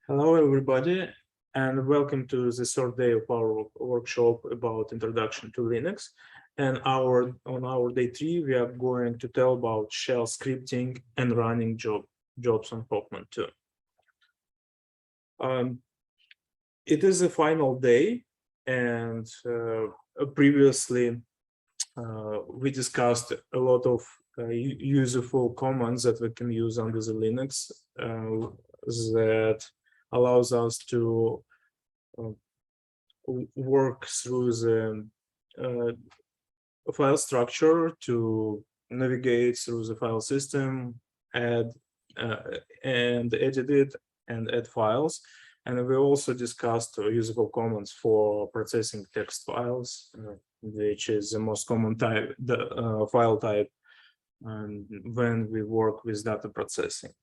Hello, everybody, and welcome to the third day of our workshop about introduction to Linux. And on our day 3, we are going to tell about shell scripting and running jobs on Hoffman 2. It is the final day, and previously we discussed a lot of useful commands that we can use under the Linux that allows us to work through the file structure, to navigate through the file system, add and edit it, and add files. And we also discussed useful commands for processing text files, which is the most common type, the file type, when we work with data processing.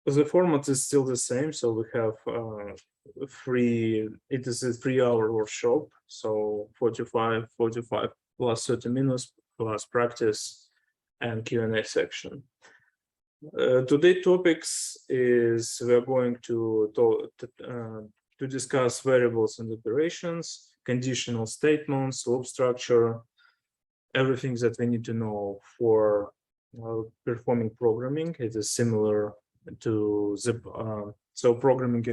The format is still the same, so we have it is a 3-hour workshop, so 45 plus 30 minutes plus practice and Q&A section. Today's topics is we're going to discuss variables and operations, conditional statements, loop structure, everything that we need to know for performing programming. It is similar to the so programming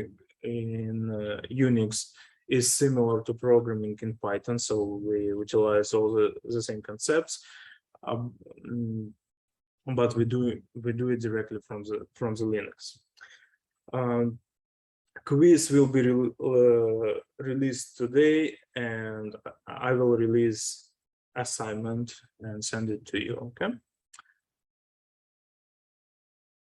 in Unix is similar to programming in Python, so we utilize all the same concepts, but we do it directly from the Linux. Quiz will be released today, and I will release assignment and send it to you.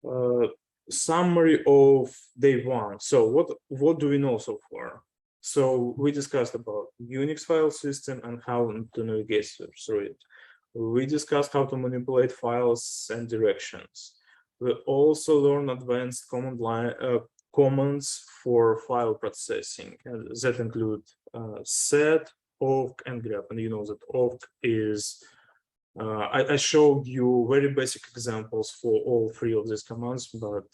Okay. Summary of day 1. So what do we know so far? So we discussed about Unix file system and how to navigate through it. We discussed how to manipulate files and directions. We also learned advanced command line commands for file processing, and that include set, awk, and grep. And you know that awk is I showed you very basic examples for all 3 of these commands, but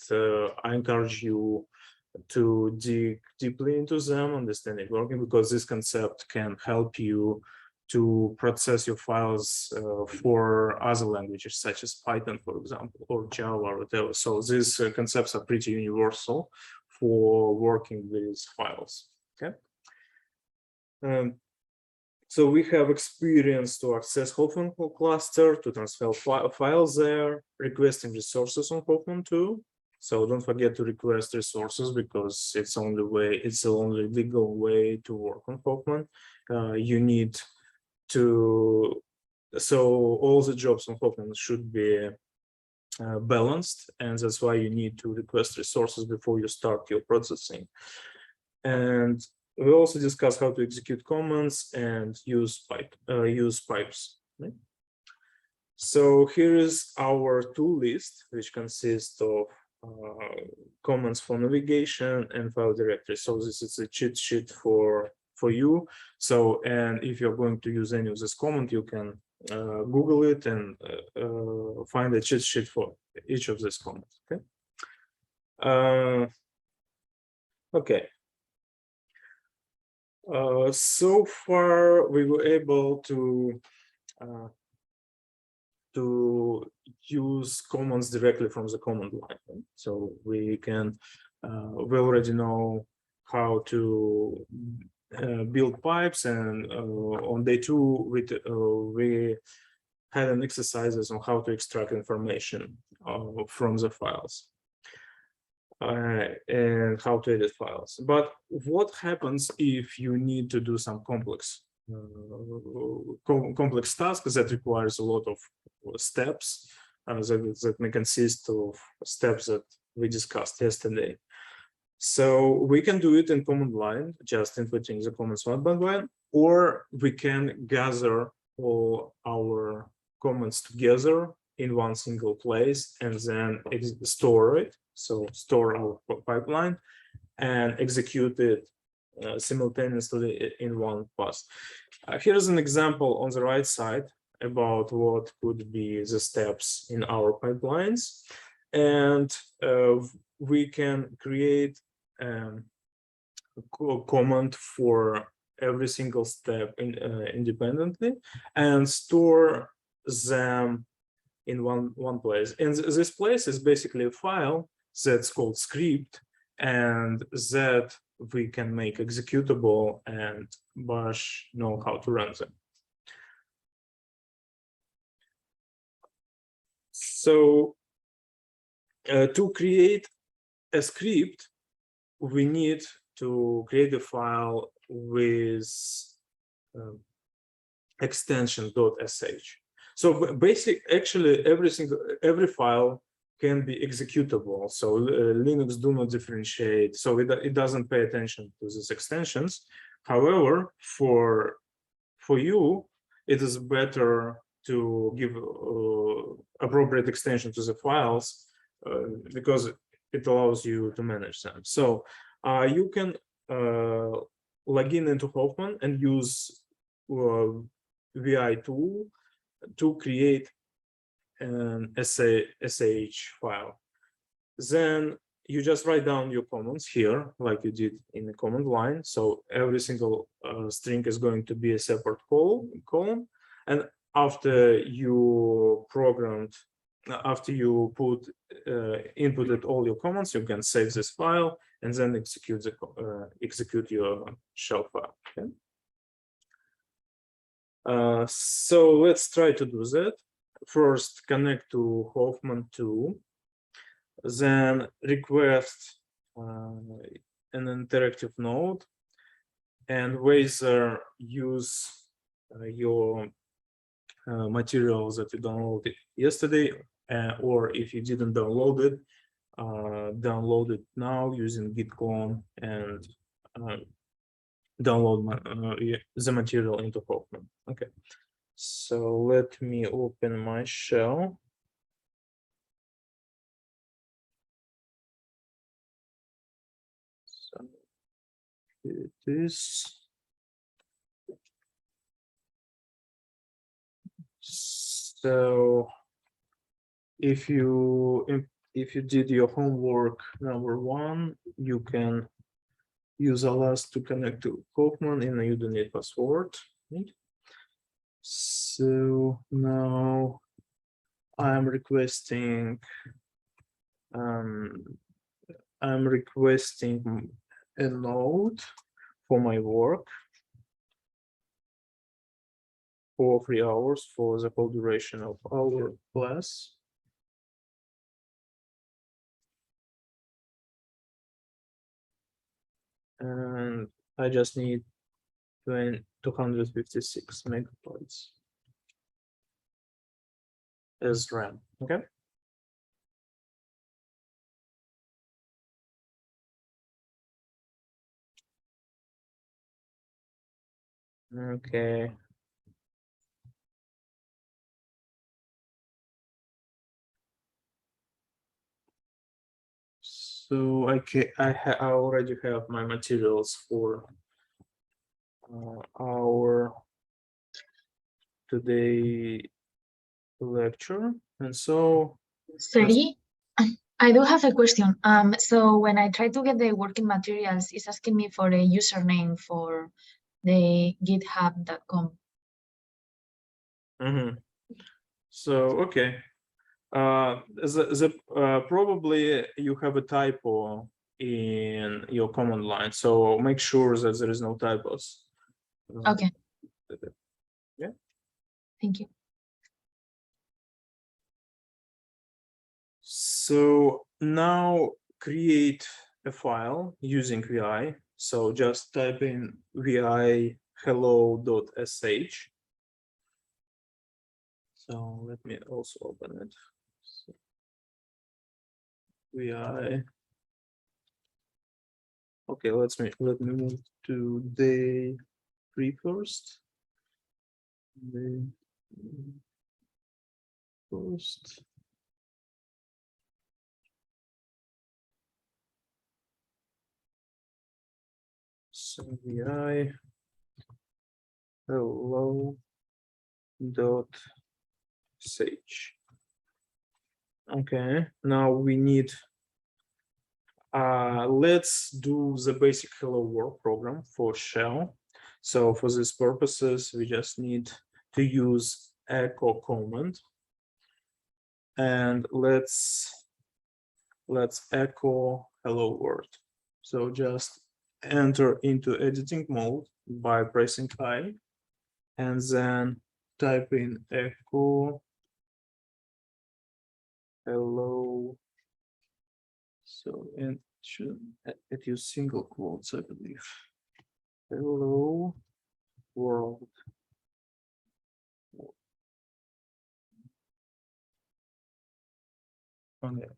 I encourage you to dig deeply into them, understanding working, because this concept can help you to process your files for other languages such as Python, for example, or Java or whatever. So these concepts are pretty universal for working with files. Okay. So we have experience to access Hoffman cluster, to transfer files there, requesting resources on Hoffman 2. So don't forget to request resources, because it's the only legal way to work on Hoffman. You need to, so all the jobs on Hoffman should be balanced, and that's why you need to request resources before you start your processing. And we also discuss how to execute commands and use pipes. Right? So here is our tool list, which consists of commands for navigation and file directory. So this is a cheat sheet for you. So, and if you're going to use any of this command, you can Google it and find a cheat sheet for each of these commands. Okay. Okay. So far, we were able to use commands directly from the command line. Right? So we can, we already know how to build pipes, and on day 2, we had an exercises on how to extract information from the files. And how to edit files. But what happens if you need to do some complex tasks that requires a lot of steps that may consist of steps that we discussed yesterday? So we can do it in command line, just inputting the commands one by one, or we can gather all our commands together in one single place and then store it. So store our pipeline and execute it simultaneously in one pass. Here's an example on the right side about what could be the steps in our pipelines. and we can create a command for every single step independently and store them in one place. And this place is basically a file that's called script, and that we can make executable, and Bash know how to run them. So to create a script, we need to create a file with extension.sh. So actually every file can be executable. So Linux do not differentiate. So it doesn't pay attention to these extensions. However, for you, it is better to give appropriate extension to the files because it allows you to manage them. So you can log in into Hoffman and use VI tool to create an SH file. Then you just write down your comments here, like you did in the command line. So every single string is going to be a separate column. And after you inputted all your comments, you can save this file and then execute your shell file. Okay. So let's try to do that. First, connect to Hoffman 2, then request an interactive node, and whether use your materials that you downloaded yesterday, or if you didn't download it, download it now using git clone and download the material into Hoffman. Okay, so let me open my shell. So it is. So if you did your homework number 1, you can use Alas to connect to Hoffman, and you don't need password. So now I'm requesting a node for my work for 3 hours for the whole duration of our class. And I just need 256 megabytes as RAM. Okay. Okay. So I already have my materials for our today lecture, and so. Sorry, I do have a question. So when I try to get the working materials, it's asking me for a username for the github.com. So okay. Probably you have a typo in your command line, so make sure that there is no typos. Okay. Yeah. Thank you. So now create a file using VI. So just type in vi hello.sh. So let me also open it. So, VI. Okay, let me move to day 3 first. Day first. So vi hello.sh. Okay, now we need, let's do the basic hello world program for shell. So for these purposes, we just need to use echo command. And let's echo hello world. So just enter into editing mode by pressing I, and then type in echo hello. So, and should it use single quotes, I believe. Hello world. Okay.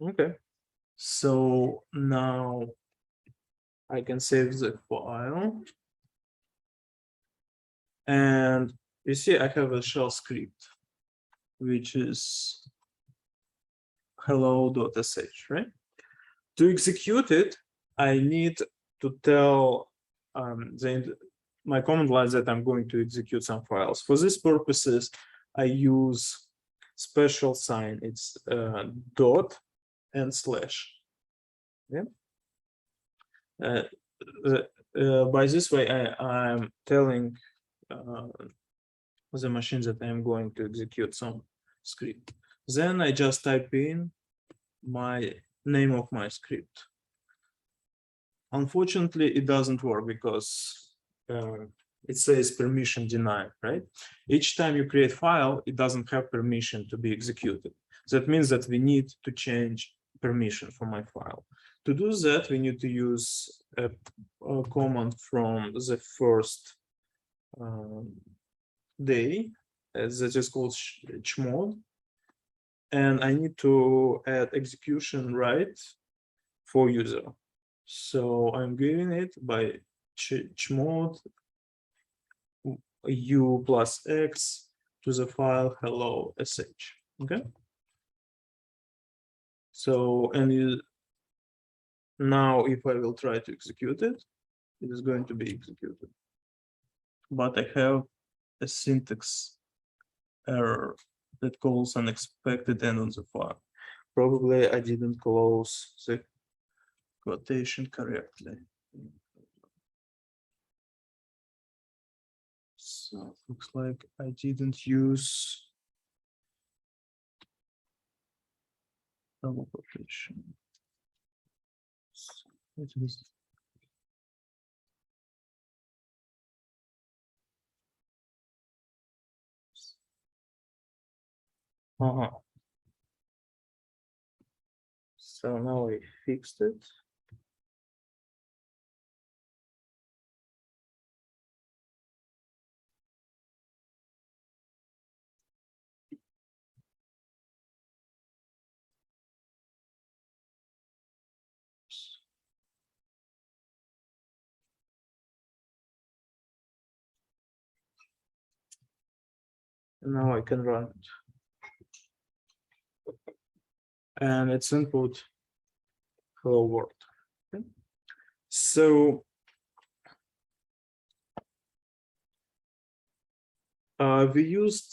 Okay. So now I can save the file. And you see, I have a shell script, which is hello.sh, right? To execute it, I need to tell my command line that I'm going to execute some files. For these purposes, I use special sign. It's dot and slash. Yeah. By this way, I'm telling the machine that I'm going to execute some script. Then I just type in my name of my script. Unfortunately, it doesn't work because it says permission denied, right? Each time you create file, it doesn't have permission to be executed. That means that we need to change permission for my file. To do that, we need to use a command from the first day that is called chmod. And I need to add execution right for user. So I'm giving it by chmod u plus x to the file hello sh. Okay. So, and now if I will try to execute it, it is going to be executed. But I have a syntax error that calls unexpected end on the file. Probably I didn't close the quotation correctly. So it looks like I didn't use double quotation. So it is. So now I fixed it. Now I can run it. And it's input hello world. Okay. So we used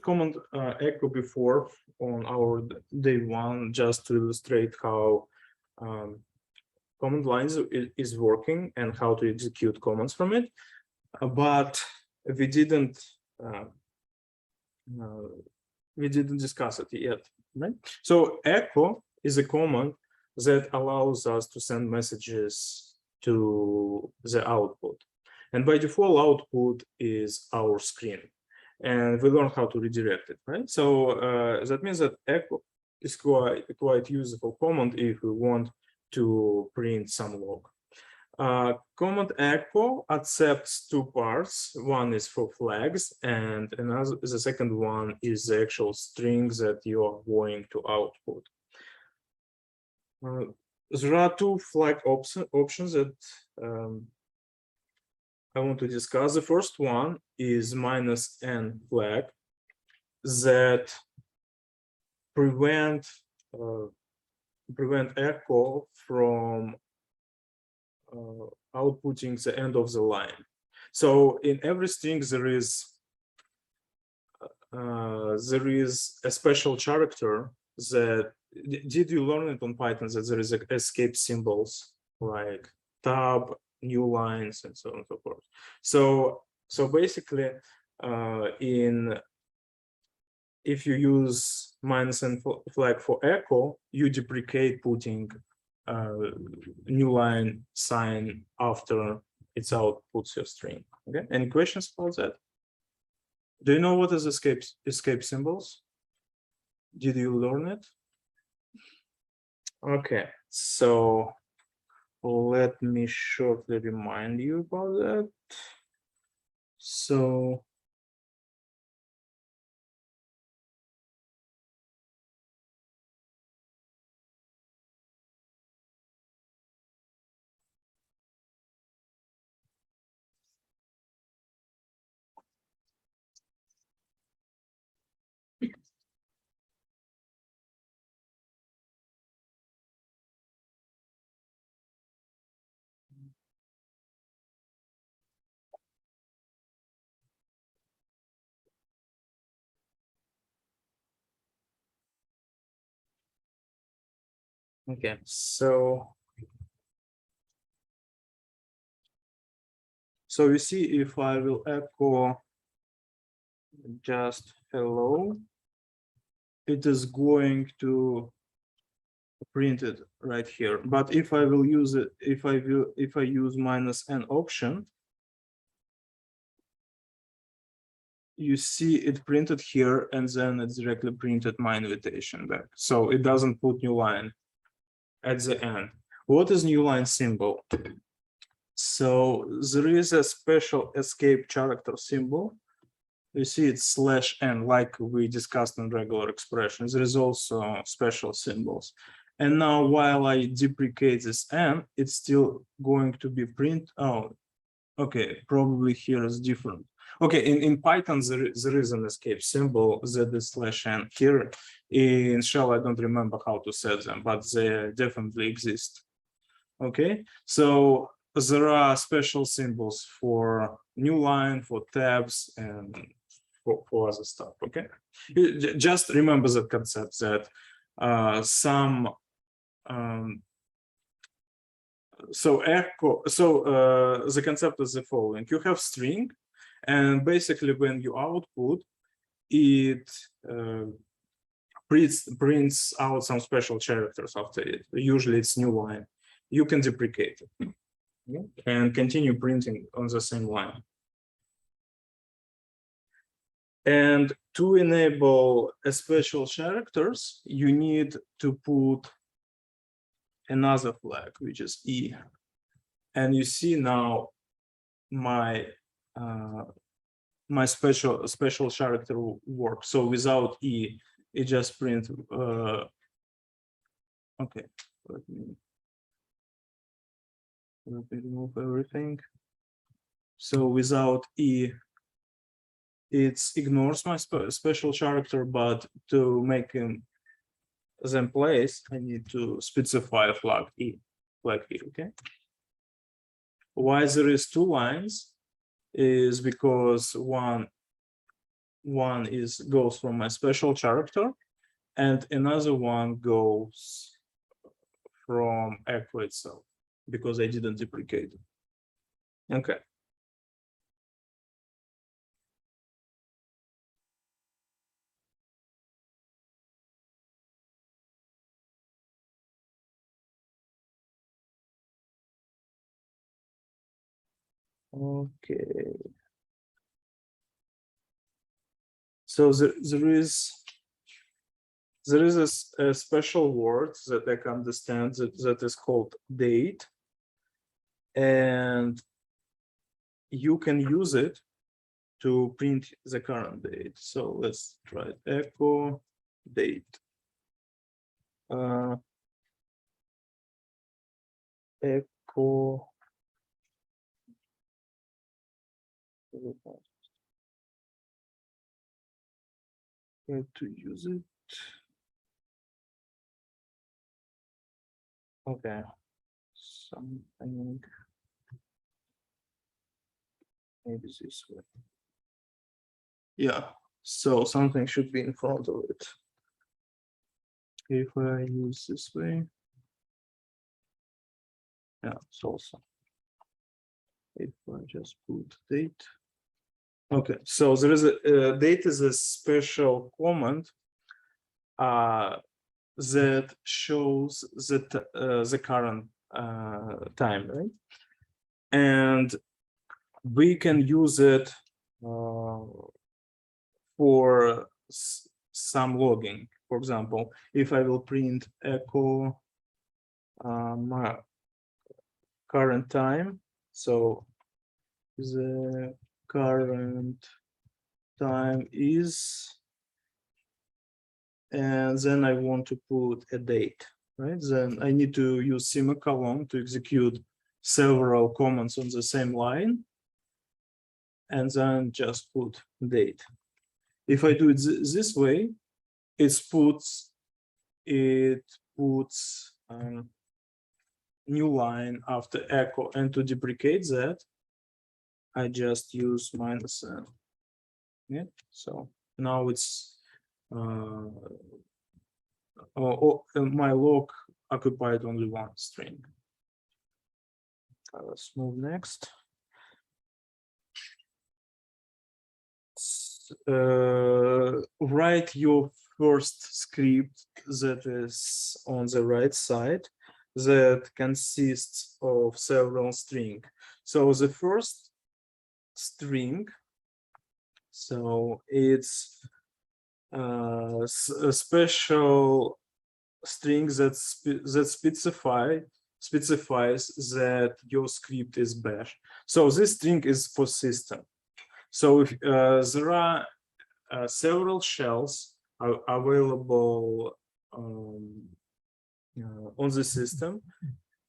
command echo before on our day one, just to illustrate how command lines is working and how to execute commands from it. But we didn't discuss it yet, right? So echo is a command that allows us to send messages to the output. And by default, output is our screen. And we learn how to redirect it, right? So that means that echo is quite useful command if we want to print some log. Command echo accepts two parts. One is for flags, and the second one is the actual string that you are going to output. There are two flag options that I want to discuss. The first one is -n flag that prevent echo from outputting the end of the line. So in every string there is a special character that did you learn it on Python that there is escape symbols like tab, new lines, and so on and so forth. So basically, if you use -n flag for echo, you deprecate putting new line sign after its outputs your string. Okay, any questions about that? Do you know what is escape symbols? Did you learn it? Okay, so let me shortly remind you about that. So okay, so you see, if I will echo just hello, it is going to print it right here. But if I will use it, if I use -n option, you see it printed here, and then it directly printed my invitation back. So it doesn't put new line at the end. What is new line symbol? So there is a special escape character symbol. You see it's /n, like we discussed in regular expressions. There is also special symbols. And now while I deprecate this n, it's still going to be print. Oh, okay, probably here is different. Okay, in Python, there is an escape symbol that is /n. Here in shell, I don't remember how to set them, but they definitely exist. Okay, so there are special symbols for new line, for tabs, and for other stuff. Okay, just remember the concept that the concept is the following: you have string, and basically when you output, it prints out some special characters after it. Usually it's new line. You can deprecate it and continue printing on the same line. And to enable special characters, you need to put another flag, which is E. And you see now my my special character works. So without E, it just print. Okay, let me remove everything. So without E, it ignores my special character, but to make them place, I need to specify a flag E, okay? Why there is two lines is because one goes from my special character, and another one goes from echo itself, because I didn't deprecate it. Okay. Okay. So there is a special word that I can understand that is called date, and you can use it to print the current date. So let's try it. Echo date. Echo. How to use it? Okay. Something. Maybe this way. Yeah, so something should be in front of it. If I use this way. Yeah, it's also. If I just put date. Okay, so there is a date is a special command that shows that the current time, right? And we can use it for some logging. For example, if I will print echo my current time, so the current time is, and then I want to put a date, right? Then I need to use semicolon to execute several commands on the same line, and then just put date. If I do it this way, it puts new line after echo, and to deprecate that, I just use -n. Yeah, so now it's my log occupied only one string. Let's move next. Write your first script that is on the right side that consists of several strings. So the first string, so it's a special string that specifies that your script is bash. So this string is for system. So if there are several shells are available on the system,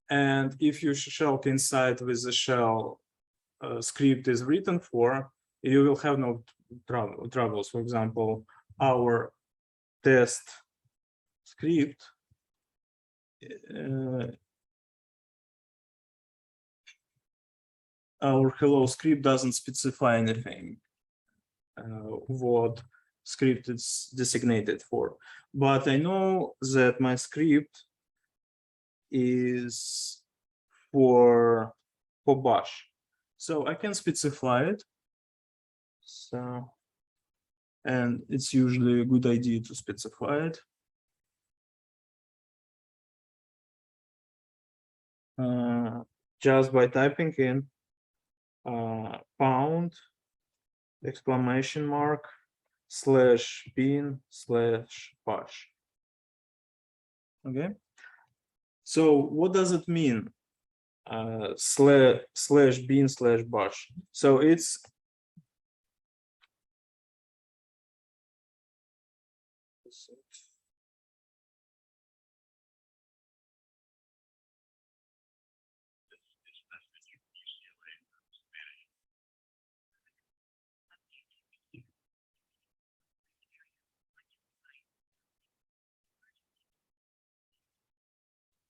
and if your shell coincide with the shell script is written for, you will have no troubles. For example, our test script our hello script doesn't specify anything what script is designated for, but I know that my script is for bash, so I can specify it. So, and it's usually a good idea to specify it. Just by typing in pound exclamation mark /bin/bash. Okay, so what does it mean, /bin/bash? So it's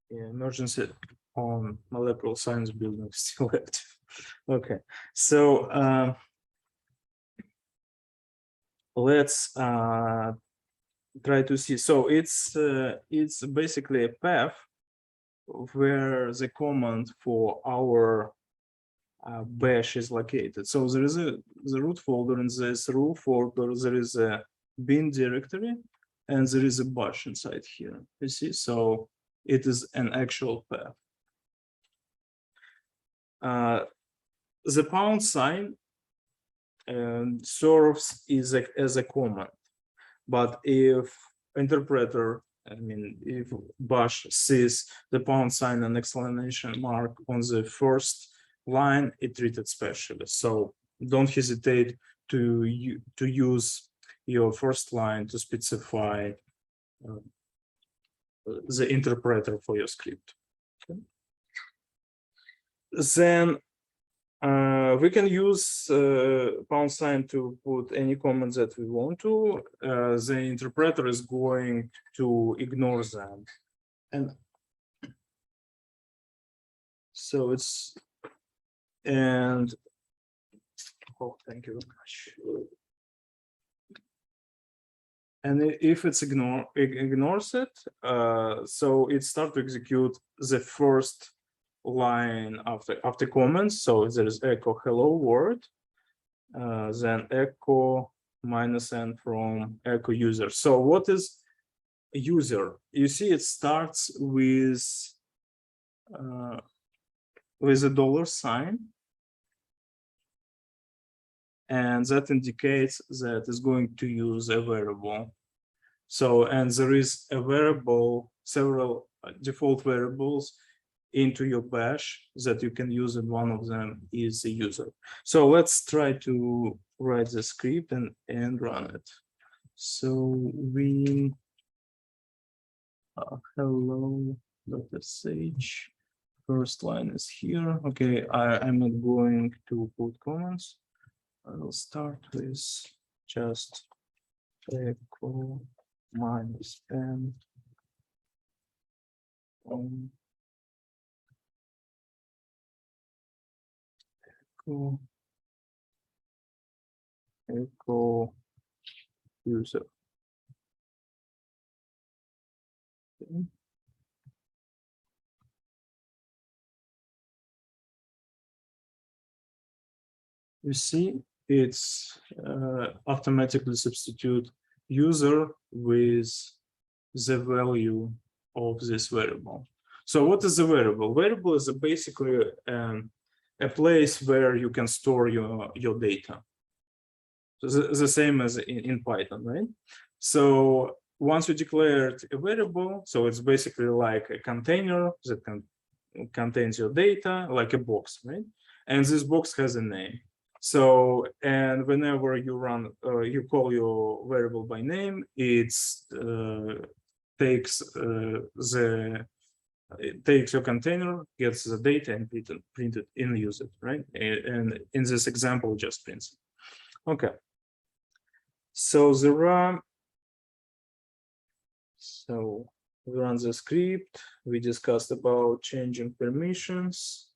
emergency on molecular science building still active. Okay, so let's try to see. So it's basically a path where the command for our bash is located. So there is the root folder, in this root folder there is a bin directory, and there is a bash inside here. You see, so it is an actual path. The pound sign serves as a command, but if interpreter, I mean, if bash sees the pound sign and exclamation mark on the first line, it treated specially. So don't hesitate to use your first line to specify the interpreter for your script. Okay. Then we can use pound sign to put any comments that we want to. The interpreter is going to ignore them, and so it's, and Oh, thank you very much. And if it's ignores it, so it starts to execute the first line after comments. So there is echo hello world, then echo -n from echo user. So what is user? You see, it starts with a $sign, and that indicates that it's going to use a variable. So, and there is a variable, several default variables into your bash that you can use, and one of them is the user. So let's try to write the script and run it. So we hello.sh. First line is here. Okay, I'm not going to put comments. I will start with just echo -n echo user. Okay. You see, it's automatically substitute user with the value of this variable. So what is a variable? Variable is basically a place where you can store your data. So the same as in Python, right? So once you declared a variable, so it's basically like a container that contains your data, like a box, right? And this box has a name. So, and whenever you run, you call your variable by name, it takes your container, gets the data, and print it in use it, right? And in this example, just prints it. Okay. So there are. So we run the script. We discussed about changing permissions.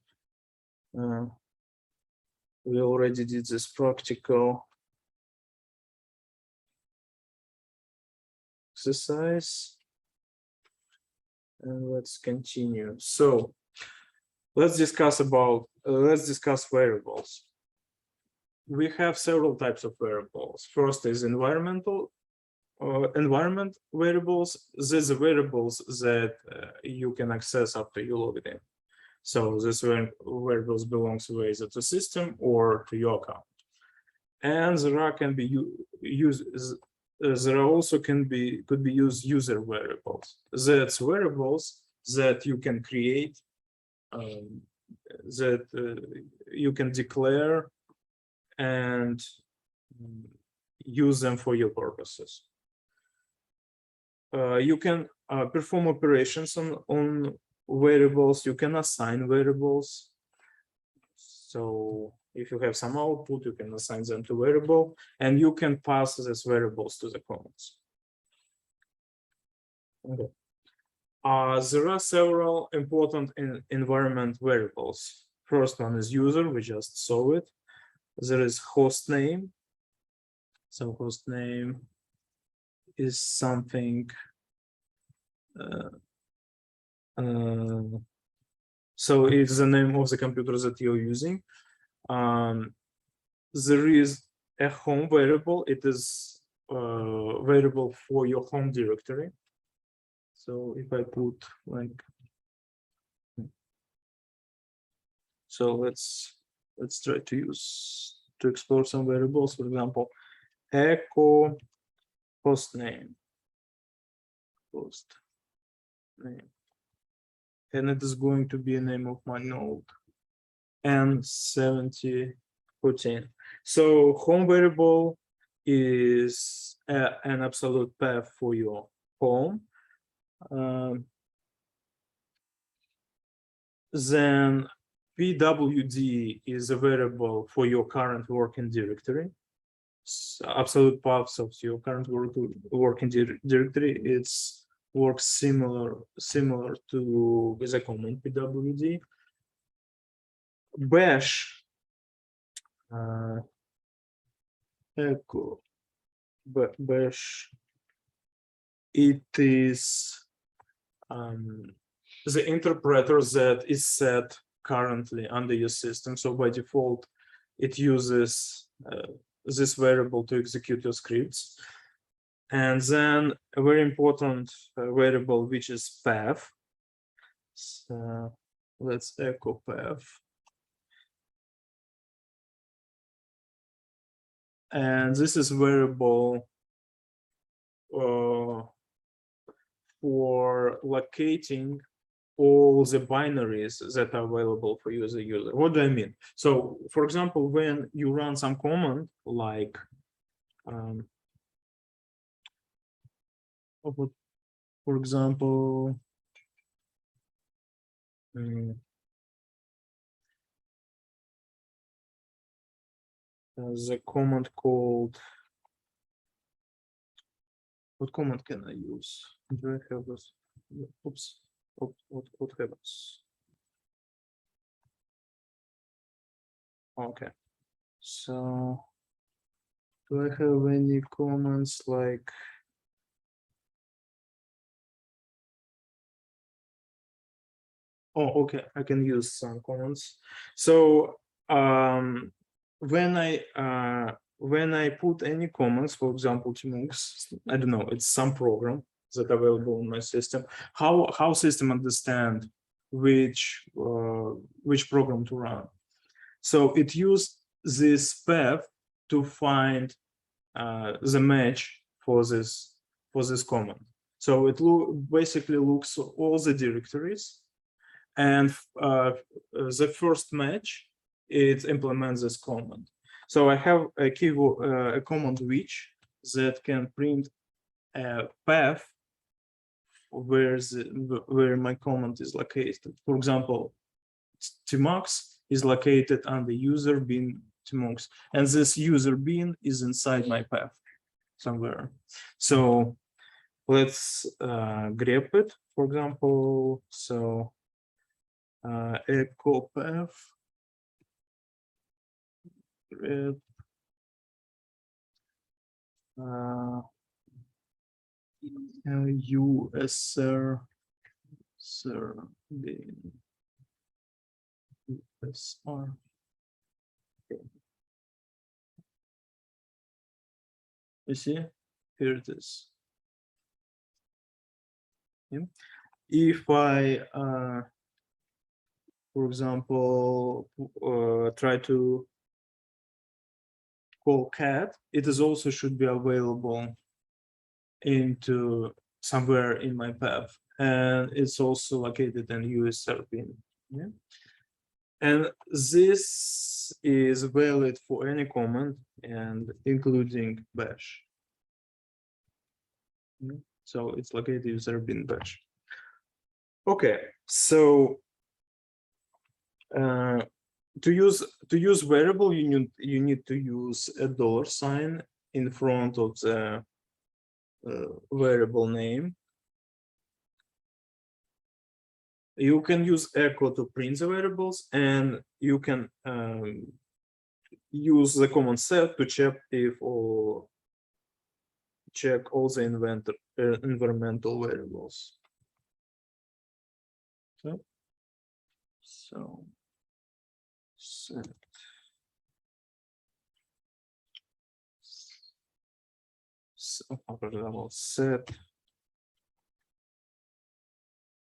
We already did this practical exercise. And let's continue. So let's discuss variables. We have several types of variables. First is environment variables. These are variables that you can access after you log in. So these variables belongs either to system or to your account. And there can be used. There also could be used user variables. That's variables that you can create, that you can declare and use them for your purposes. You can perform operations on variables. You can assign variables. So if you have some output, you can assign them to variable, and you can pass these variables to the comments. Okay. There are several important environment variables. First one is user, we just saw it. There is host name. So host name is something so it's the name of the computer that you're using. There is a home variable. It is variable for your home directory. So if I put like, so let's try to explore some variables. For example, echo host name, and it is going to be a name of my node, N7014. So home variable is an absolute path for your home. Then pwd is a variable for your current working directory. Absolute paths of your current working directory. It's works similar to the command pwd. Bash echo bash, it is the interpreter that is set currently under your system. So by default, it uses this variable to execute your scripts. And then a very important variable, which is path. So let's echo path. And this is variable for locating all the binaries that are available for you as a user. What do I mean? So, for example, when you run some command like for example, the command called, what command can I use? Do I have this? Oops. What happens? Okay. So do I have any comments like okay, I can use some comments. So when I put any comments, for example, to Unix, I don't know, it's some program that available in my system. How system understand which program to run? So it used this path to find the match for this command. So it basically looks at all the directories, and the first match, it implements this command. So I have a keyword, a command which that can print a path where my command is located. For example, tmux is located under user bin tmux, and this user bin is inside my path somewhere. So let's grab it, for example. So echo path USR bin USR. You see, here it is. Yeah. If I, for example, try to call cat, it is also should be available into somewhere in my path, and it's also located in USR bin. Yeah. And this is valid for any command, and including bash. So it's located user bin bash. Okay, so to use variable, you need to use a $sign in front of the variable name. You can use echo to print the variables, and you can use the command set to check all the environmental variables. So set. So upper level set.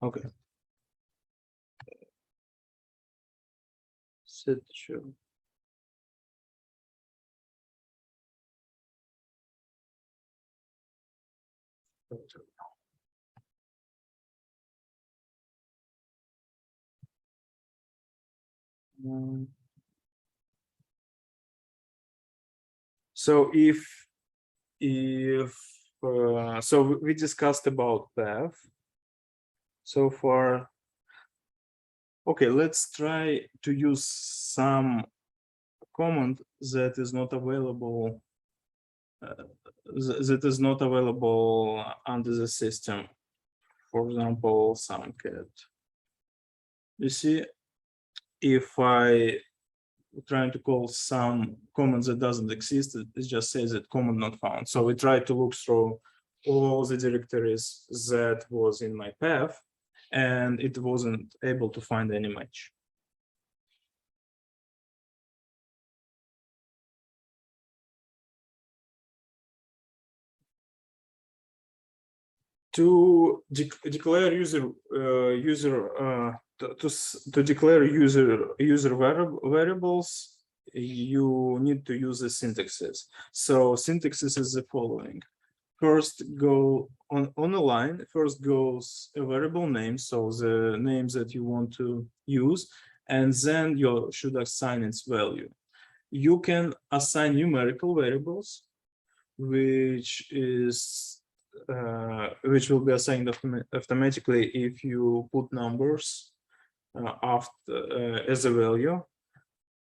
Okay. Set show. So if so we discussed about path so far. Okay, let's try to use some command that is not available under the system. For example, some cat. You see, if I trying to call some command that doesn't exist. It just says that command not found. So we tried to look through all the directories that was in my path, and it wasn't able to find any match. To declare to declare user variables, you need to use the syntaxes. So syntaxes is the following. First go on a line, first goes a variable name, so the names that you want to use, and then you should assign its value. You can assign numerical variables, which will be assigned automatically if you put numbers as a value.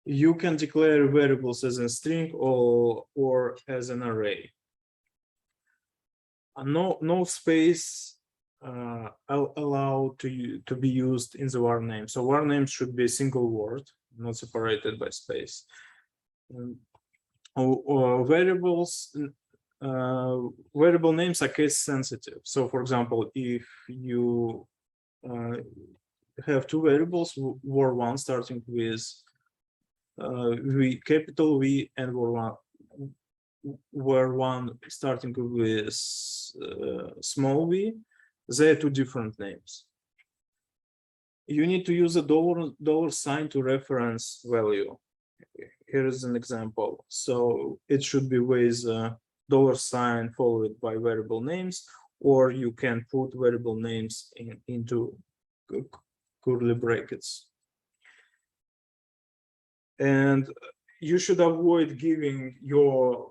You can declare variables as a string or as an array. No space allowed to be used in the var name. So var name should be a single word, not separated by space. Variables, variable names are case sensitive. So for example, if you have two variables, var1 starting with capital V and var1 starting with small v, they are two different names. You need to use a dollar sign to reference value. Here is an example. So it should be with dollar sign followed by variable names, or you can put variable names into curly brackets. And you should avoid giving your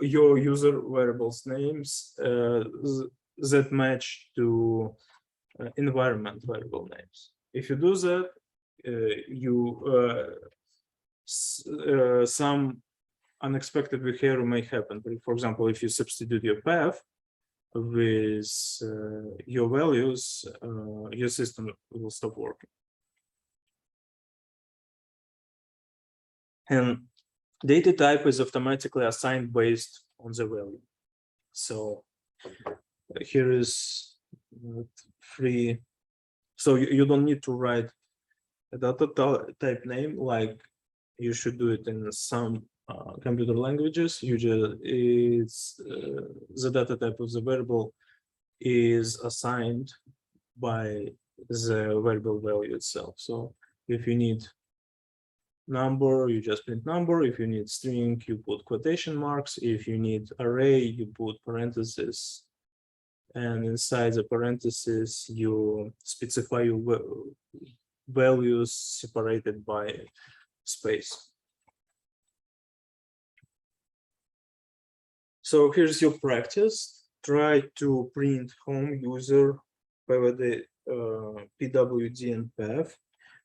user variables names that match to environment variable names. If you do that, some unexpected behavior may happen. For example, if you substitute your path with your values, your system will stop working. And data type is automatically assigned based on the value. So here is free. So you don't need to write a data type name like you should do it in some computer languages. Usually, it's the data type of the variable is assigned by the variable value itself. So if you need number, you just print number. If you need string, you put quotation marks. If you need array, you put parentheses. And inside the parentheses, you specify your values separated by space. So here's your practice. Try to print home user by the PWD and path.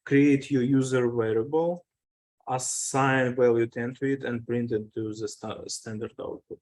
Create your user variable, assign value to it, and print it to the standard output.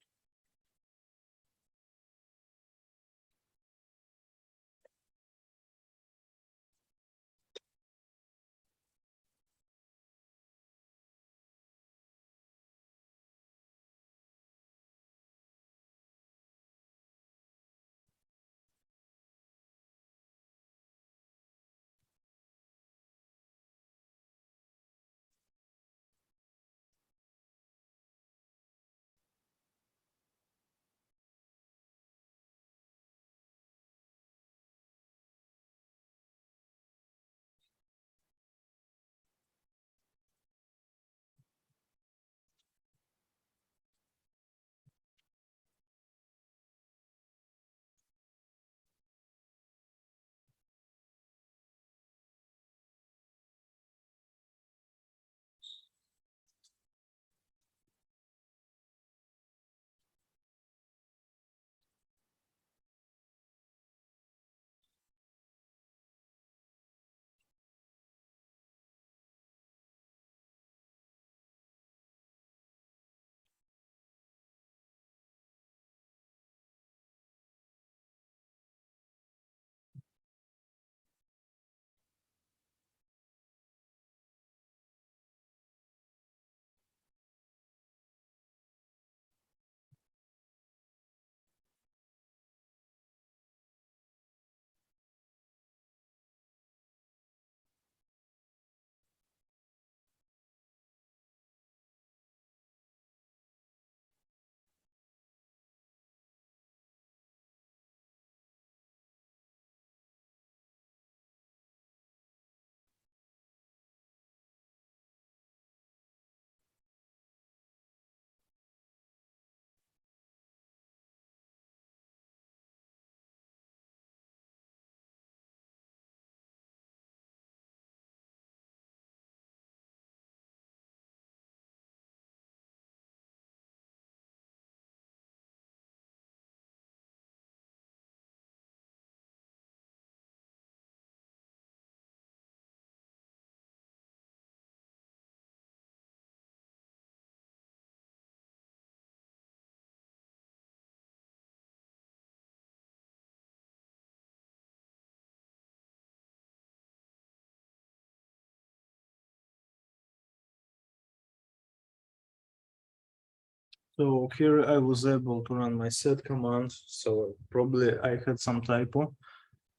So here I was able to run my set command. So probably I had some typo.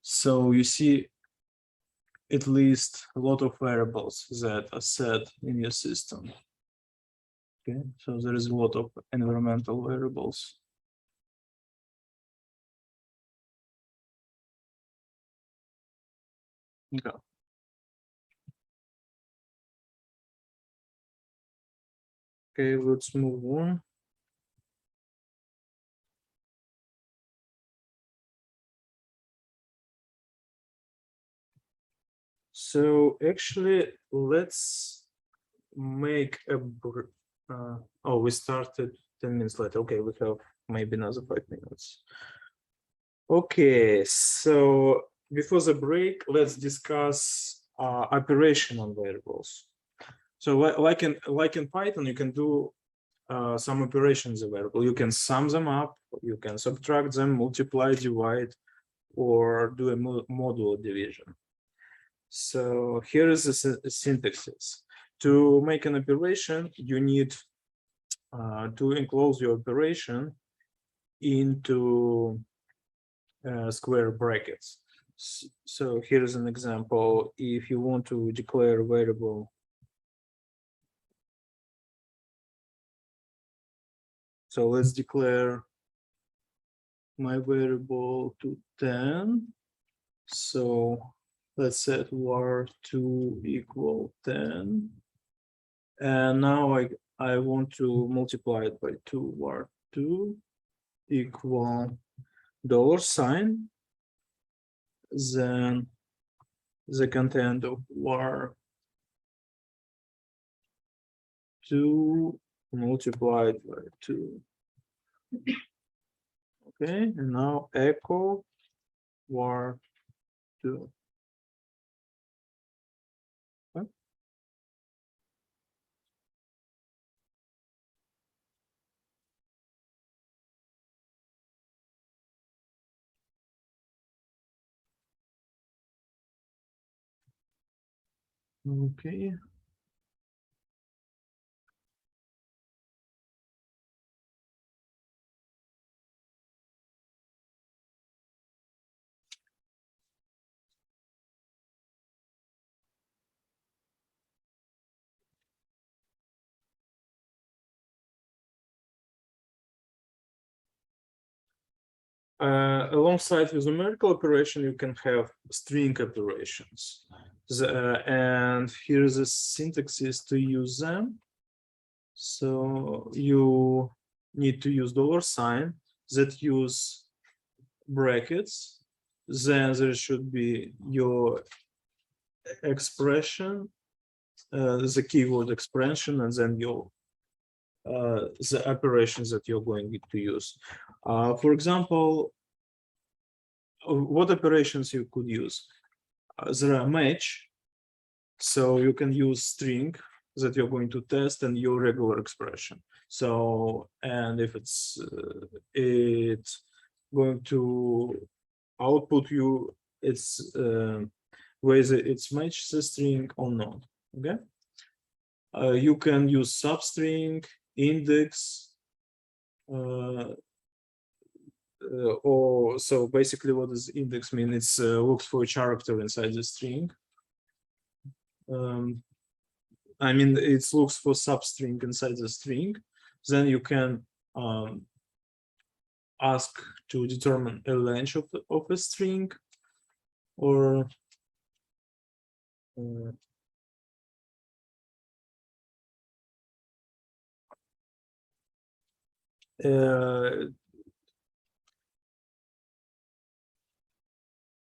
So you see at least a lot of variables that are set in your system. Okay, so there is a lot of environmental variables. Okay. Okay, let's move on. So actually, let's make a. Oh, we started 10 minutes later. Okay, we have maybe another 5 minutes. Okay, so before the break, let's discuss operation on variables. So like in Python, you can do some operations available. You can sum them up, you can subtract them, multiply, divide, or do a modular division. So here is the syntax. To make an operation, you need to enclose your operation into square brackets. So here is an example. If you want to declare a variable, so let's declare my variable to 10. So let's set var2 equal 10. And now I want to multiply it by 2, var2 equal $sign, then the content of var2 multiplied by 2. Okay, and now echo var2. Okay. Okay. Alongside with numerical operation, you can have string operations. And here is the syntax is to use them. So you need to use $sign that use brackets. Then there should be your expression, the keyword expression, and then your the operations that you're going to use. For example, what operations you could use? There are match, so you can use string that you're going to test and your regular expression. So, and if it's going to output you, it's whether it's match the string or not. Okay. You can use substring, index, or so basically what does index mean? It's looks for a character inside the string. I mean, it looks for substring inside the string. Then you can ask to determine a length of a string, or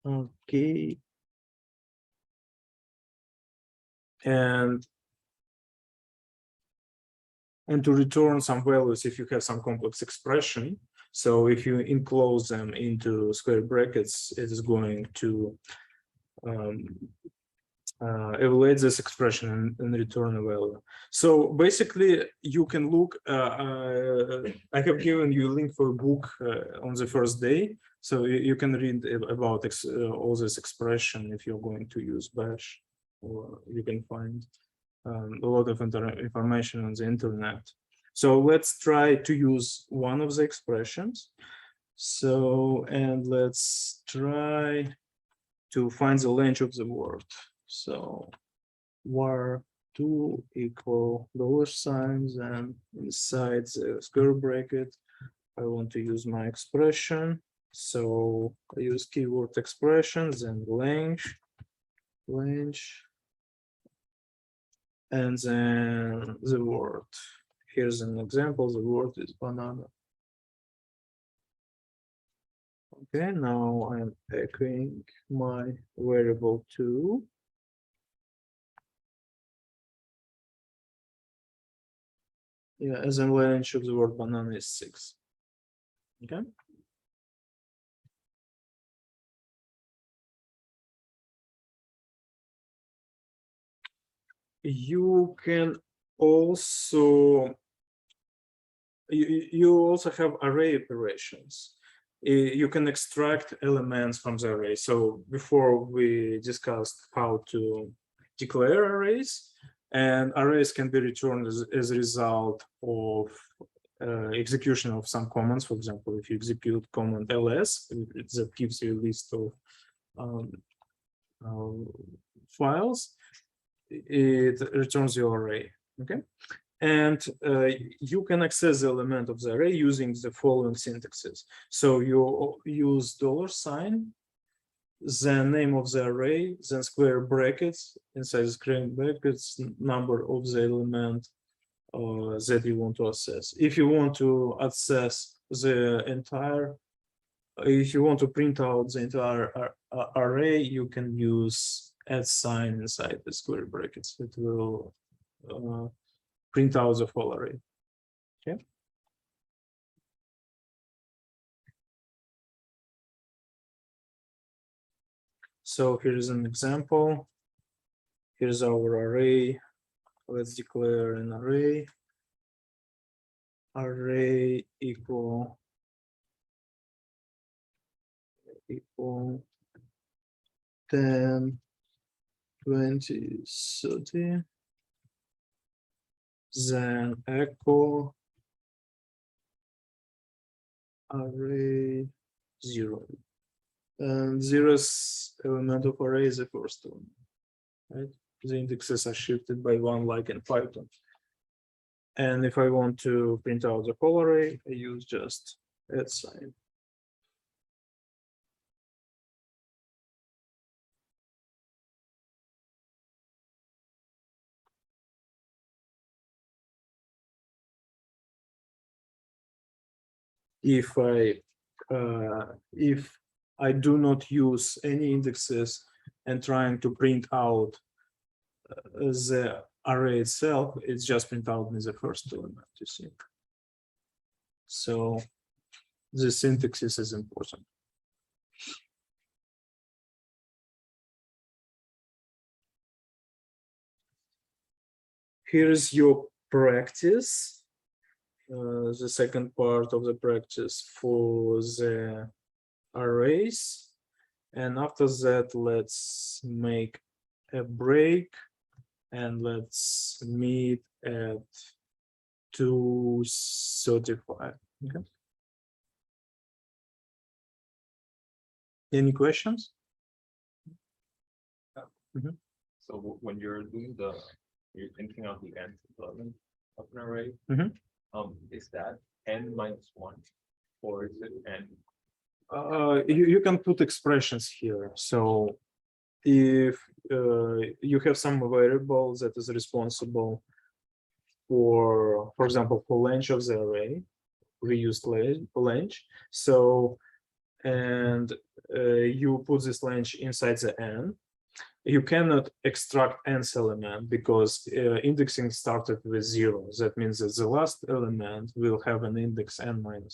okay. And to return some values if you have some complex expression. So if you enclose them into square brackets, it is going to evaluate this expression and return a value. So basically, you can look. I have given you a link for a book on the first day, so you can read about all this expression if you're going to use Bash, or you can find a lot of information on the internet. So let's try to use one of the expressions. So, and let's try to find the length of the word. So var2 equal $signs, and inside the square bracket, I want to use my expression. So I use keyword expressions and length, and then the word. Here's an example. The word is banana. Okay, now I'm echoing my variable 2. Yeah, as in length of the word banana is 6. Okay. You can also you also have array operations. You can extract elements from the array. So before we discussed how to declare arrays, and arrays can be returned as a result of execution of some commands. For example, if you execute command ls, that gives you a list of files, it returns your array. Okay. And you can access the element of the array using the following syntaxes. So you use $sign, the name of the array, then square brackets, inside the square brackets, number of the element that you want to access. If you want to access the entire, if you want to print out the entire array, you can use @sign inside the square brackets. It will print out the whole array. Okay. So here is an example. Here's our array. Let's declare an array. Array equal 10, 20, 30. Then echo array 0. And 0th element of array is the first one. Right? The indexes are shifted by 1, like in Python. And if I want to print out the whole array, I use just @sign. If I do not use any indexes and trying to print out the array itself, it's just print out in the first element, you see. So the syntax is important. Here's your practice. The second part of the practice for the arrays. And after that, let's make a break and let's meet at 2:35. Okay. Any questions? So when you're doing you're thinking of the nth element of an array, is that n-1, or is it n? You can put expressions here. So if you have some variable that is responsible for example, for length of the array, we used length. So, and you put this length inside the n. You cannot extract nth element because indexing started with 0. That means that the last element will have an index n-1.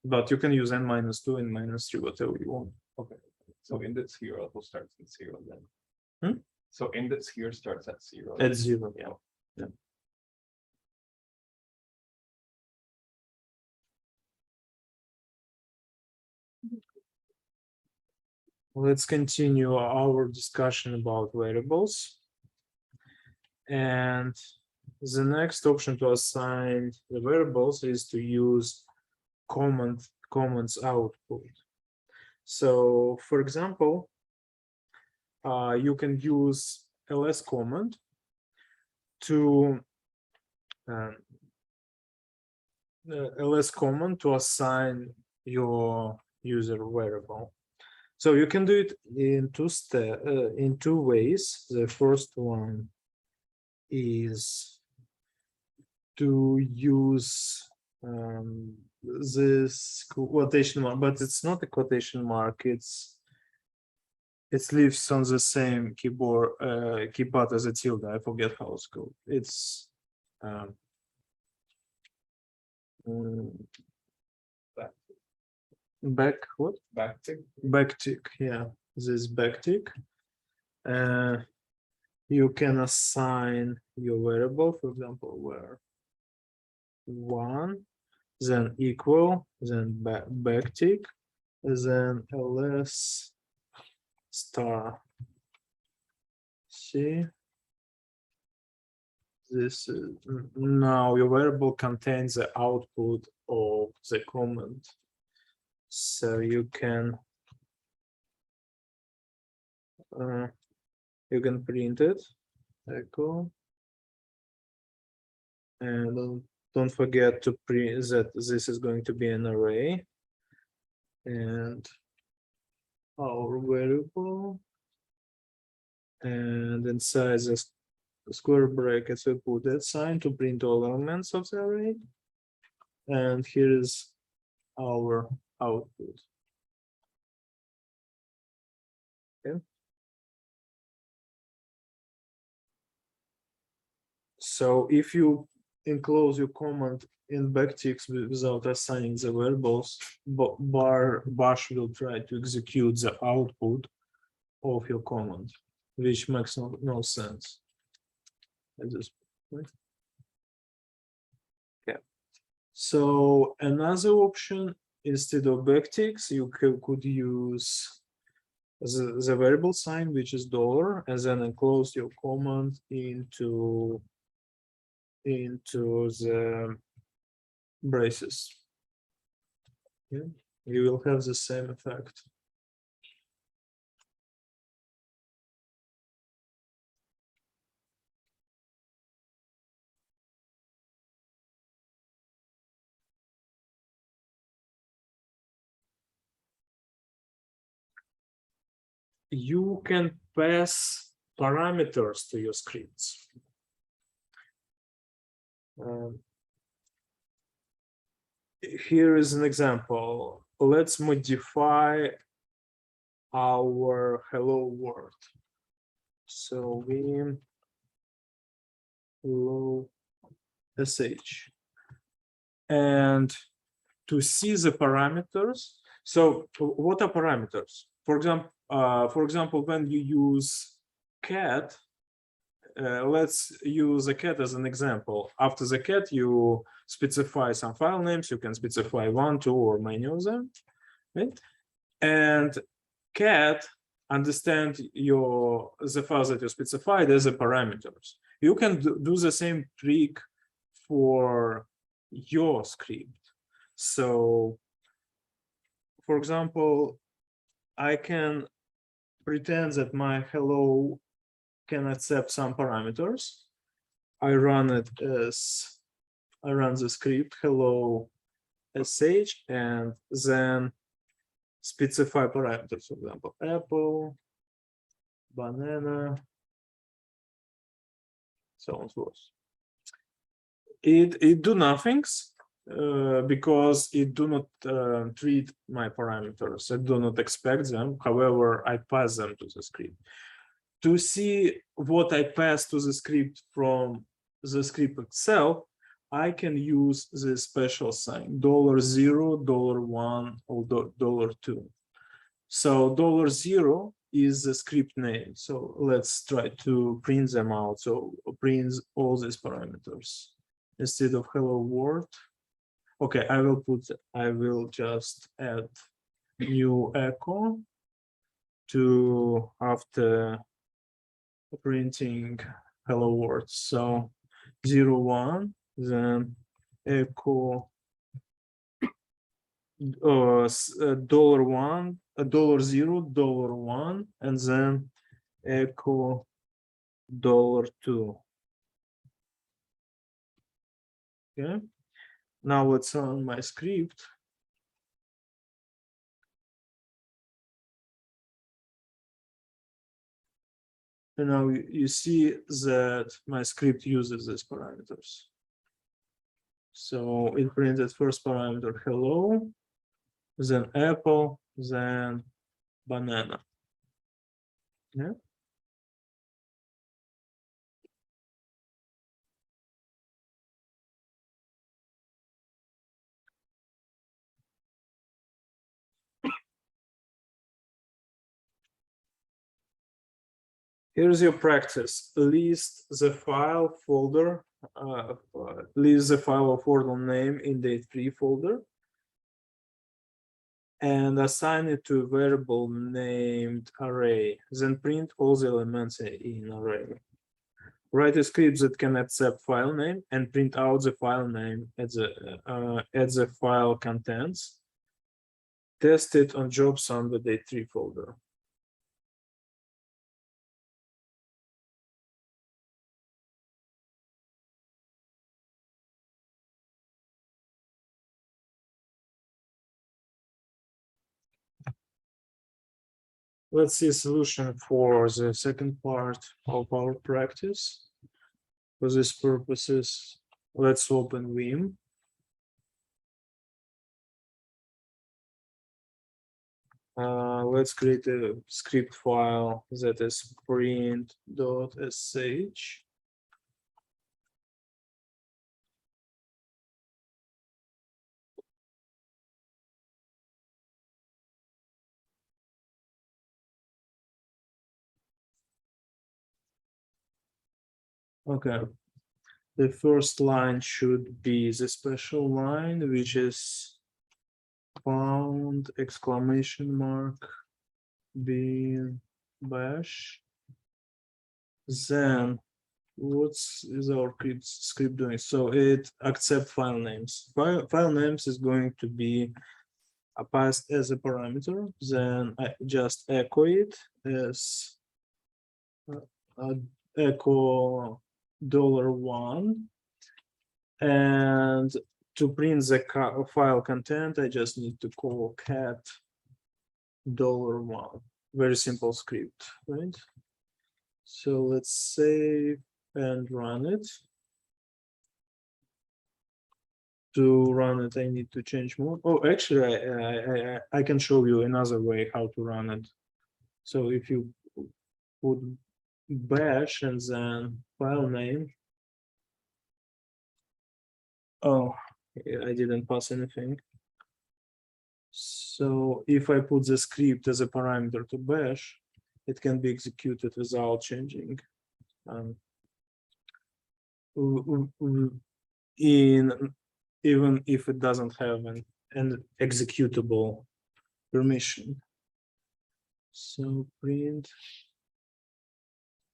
But you can use n-2 and -3, whatever you want. Okay. So index here also starts at 0 then. So index here starts at 0. At 0, yeah. Yeah. Let's continue our discussion about variables. And the next option to assign the variables is to use comments output. So, for example, you can use ls command to assign your user variable. So you can do it in two ways. The first one is to use this quotation mark, but it's not a quotation mark. It lives on the same keyboard keypad as a tilde. I forget how it's called. It's backtick. Yeah, this backtick. You can assign your variable, for example, where 1, then equal, then backtick, then ls star. See, this is now your variable contains the output of the comment, so you can print it, echo, and don't forget to print that this is going to be an array, and our variable, and inside the square brackets we put that sign to print all elements of the array, and here is our output. Okay. So if you enclose your comment in backticks without assigning the variables, bash will try to execute the output of your comment, which makes no sense at this point. Okay. So another option, instead of backticks, you could use the variable sign, which is $, and then enclose your comment into the braces. Yeah, you will have the same effect. You can pass parameters to your scripts. Here is an example. Let's modify our hello world. So we hello sh, and to see the parameters. So what are parameters? For example, when you use cat, let's use a cat as an example. After the cat, you specify some file names. You can specify 1, 2, or many of them, right? And cat understand the files that you specified as a parameters. You can do the same trick for your script. So, for example, I can pretend that my hello can accept some parameters. I run the script hello sh, and then specify parameters, for example, apple, banana, so on and so forth. It do nothings because it do not treat my parameters. I do not expect them. However, I pass them to the script. To see what I pass to the script from the script itself, I can use the special sign $0, $1, or $2. So $0 is the script name. So let's try to print them out. So print all these parameters instead of hello world. Okay, I will just add new echo to after printing hello world. So 01, then echo $1, $0, $1, and then echo $2. Okay, now let's run my script. And now you see that my script uses these parameters. So it printed first parameter hello, then apple, then banana. Yeah. Here's your practice. List the file folder, list the file or folder name in the date3 folder, and assign it to a variable named array. Then print all the elements in array. Write a script that can accept file name and print out the file name at the file contents. Test it on jobs on the date3 folder. Let's see a solution for the second part of our practice. For these purposes, let's open Vim. Let's create a script file that is print.sh. Okay, the first line should be the special line, which is found exclamation mark bin bash. Then what is our script doing? So it accepts file names. File names is going to be passed as a parameter. Then I just echo it as echo $1, and to print the file content, I just need to call cat $1. Very simple script, right? So let's save and run it. To run it, I need to change mode. Oh, actually, I can show you another way how to run it. So if you put bash and then file name. Oh, I didn't pass anything. So if I put the script as a parameter to bash, it can be executed without changing. Even if it doesn't have an executable permission. So print.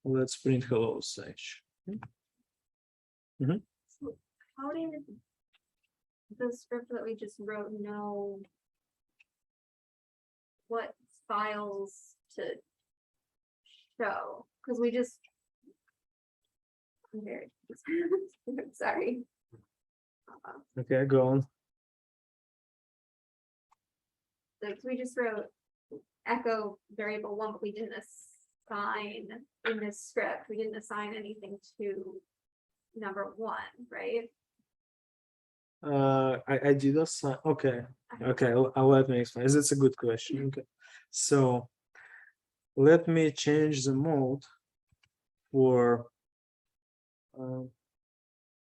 Let's print hello Sage. So how did the script that we just wrote know what files to show? Because we just, I'm very I'm sorry. Okay, go on. So we just wrote echo variable 1, but we didn't assign in this script, we didn't assign anything to number 1, right? I did assign. Okay, I'll let me explain. It's a good question. Okay, so let me change the mode for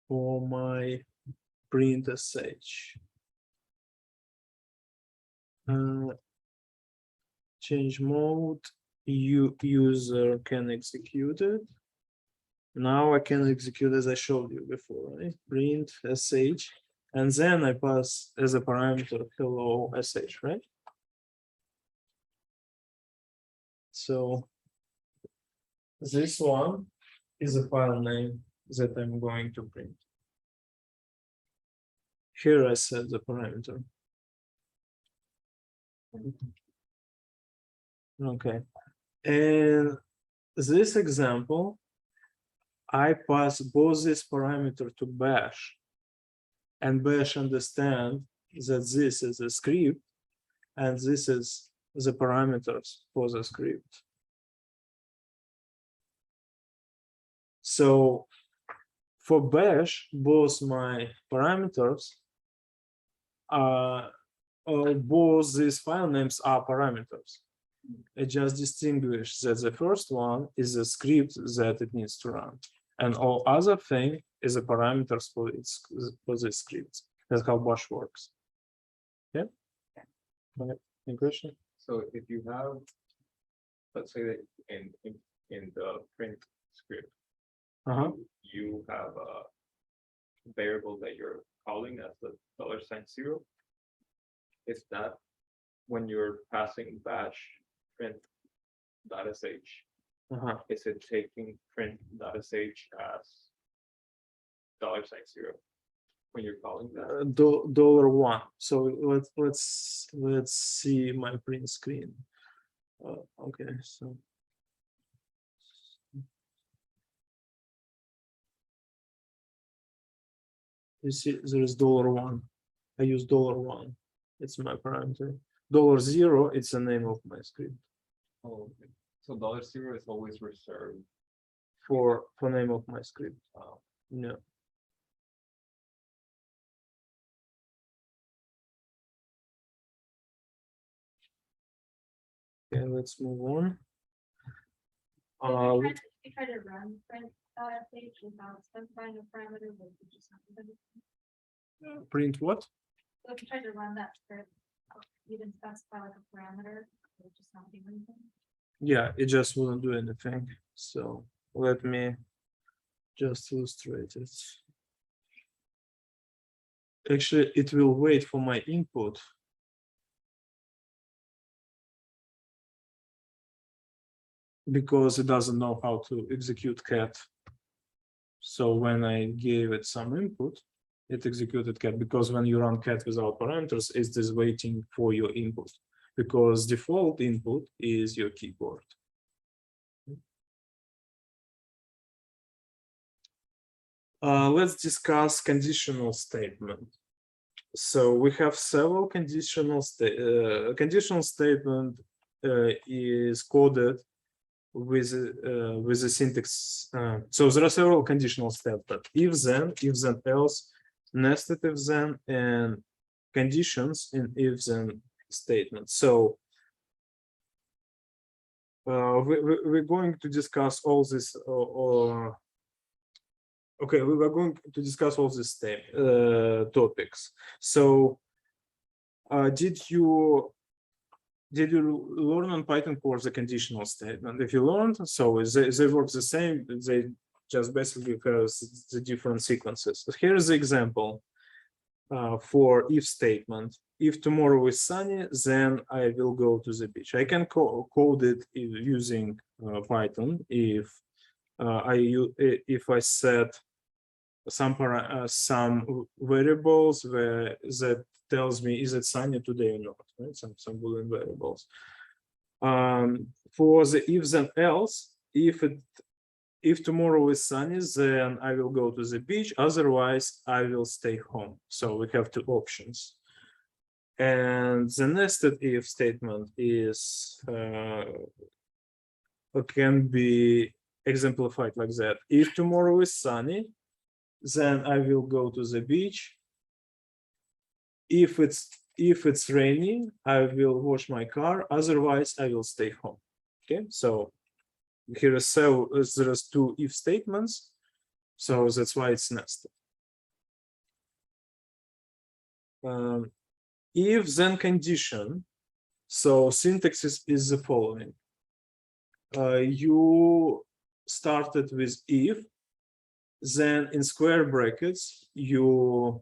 my print sh. Change mode. User can execute it. Now I can execute as I showed you before, right? Print sh, and then I pass as a parameter hello sh, right? So this one is a file name that I'm going to print. Here I set the parameter. Okay, and this example, I pass both this parameter to bash, and bash understand that this is a script and this is the parameters for the script. So for bash, both my parameters are, both these file names are parameters. I just distinguish that the first one is a script that it needs to run, and all other thing is the parameters for this script. That's how bash works. Yeah. Okay. Any question? So if you have, let's say that in the print script, you have a variable that you're calling as the $0. Is that when you're passing bash print.sh, is it taking print.sh as $0 when you're calling that? $1. So let's see my print screen. Okay, so you see there is $1. I use $1. It's my parameter. $0, it's the name of my script. Oh, okay. So $0 is always reserved For name of my script. Yeah. Okay, let's move on. If you try to run print.sh without specifying a parameter, would you just not do it? Print what? So if you try to run that script, you didn't specify like a parameter, it would just not do anything. Yeah, it just wouldn't do anything. So let me just illustrate it. Actually, it will wait for my input. Because it doesn't know how to execute cat. So when I gave it some input, it executed cat, because when you run cat without parameters, it's just waiting for your input, because default input is your keyboard. Let's discuss conditional statement. So we have several conditional statement is coded with the syntax. So there are several conditional statements: if then else, nested if then, and conditions in if then statement. So we're going to discuss all this. Okay, we are going to discuss all these topics. So did you learn on Python course the conditional statement? If you learned, so they work the same. They just basically have the different sequences. Here is the example for if statement. If tomorrow is sunny, then I will go to the beach. I can code it using Python. If I set some variables that tells me is it sunny today or not, right? Some Boolean variables. For the if then else, if tomorrow is sunny, then I will go to the beach, otherwise I will stay home. So we have two options. And the nested if statement is can be exemplified like that. If tomorrow is sunny, then I will go to the beach. If it's raining, I will wash my car, otherwise I will stay home. Okay, so here is there's two if statements, so that's why it's nested. If then condition, so syntax is the following. You started with if, then in square brackets you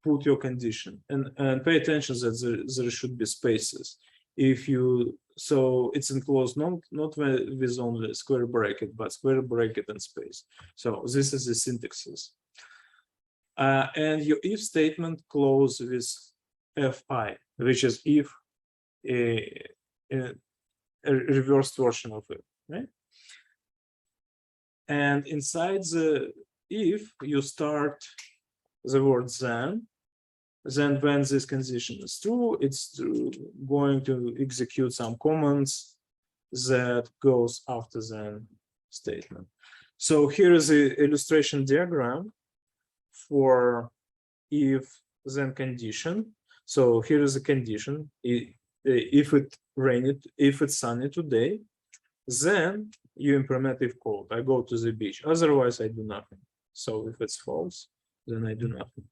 put your condition, and pay attention that there should be spaces. if you, so it's enclosed not with only square bracket, but square bracket and space. So this is the syntaxes. And your if statement close with fi, which is if a reversed version of it, right? And inside the if you start the word then when this condition is true, it's going to execute some commands that goes after the statement. So here is the illustration diagram for if then condition. So here is a condition. If it rained, if it's sunny today, then you implement if code. I go to the beach. Otherwise, I do nothing. So if it's false, then I do nothing.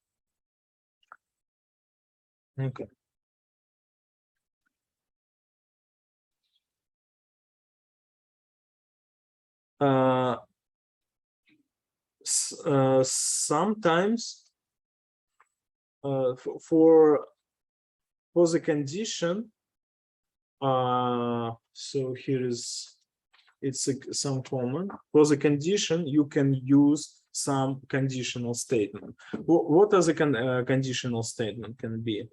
Okay. Sometimes for the condition, so here is some common. For the condition, you can use some conditional statement. What does a conditional statement can be?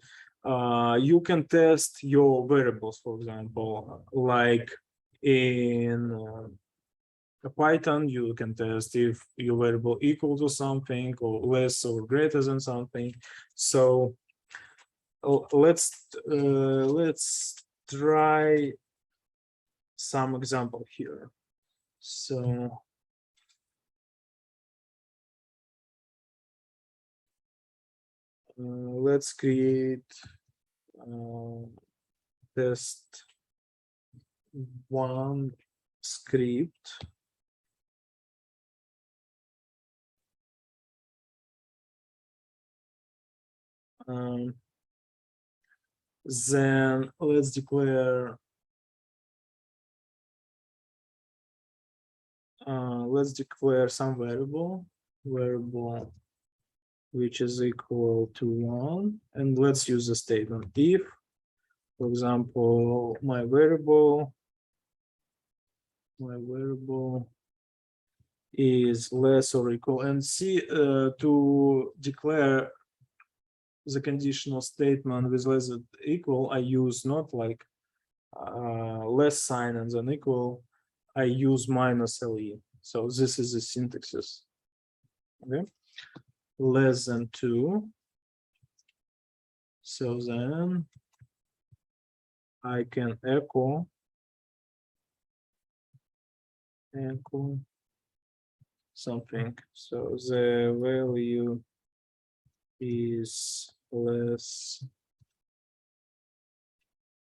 You can test your variables, for example, like in Python, you can test if your variable equal to something or less or greater than something. So let's try some example here. So let's create test one script. Then let's declare some variable which is equal to 1, and let's use the statement if, for example, my variable is less or equal, and see to declare the conditional statement with less than equal, I use not like less sign and then equal, I use minus LE. So this is the syntaxes. Okay, less than 2. So then I can echo something. So the value is less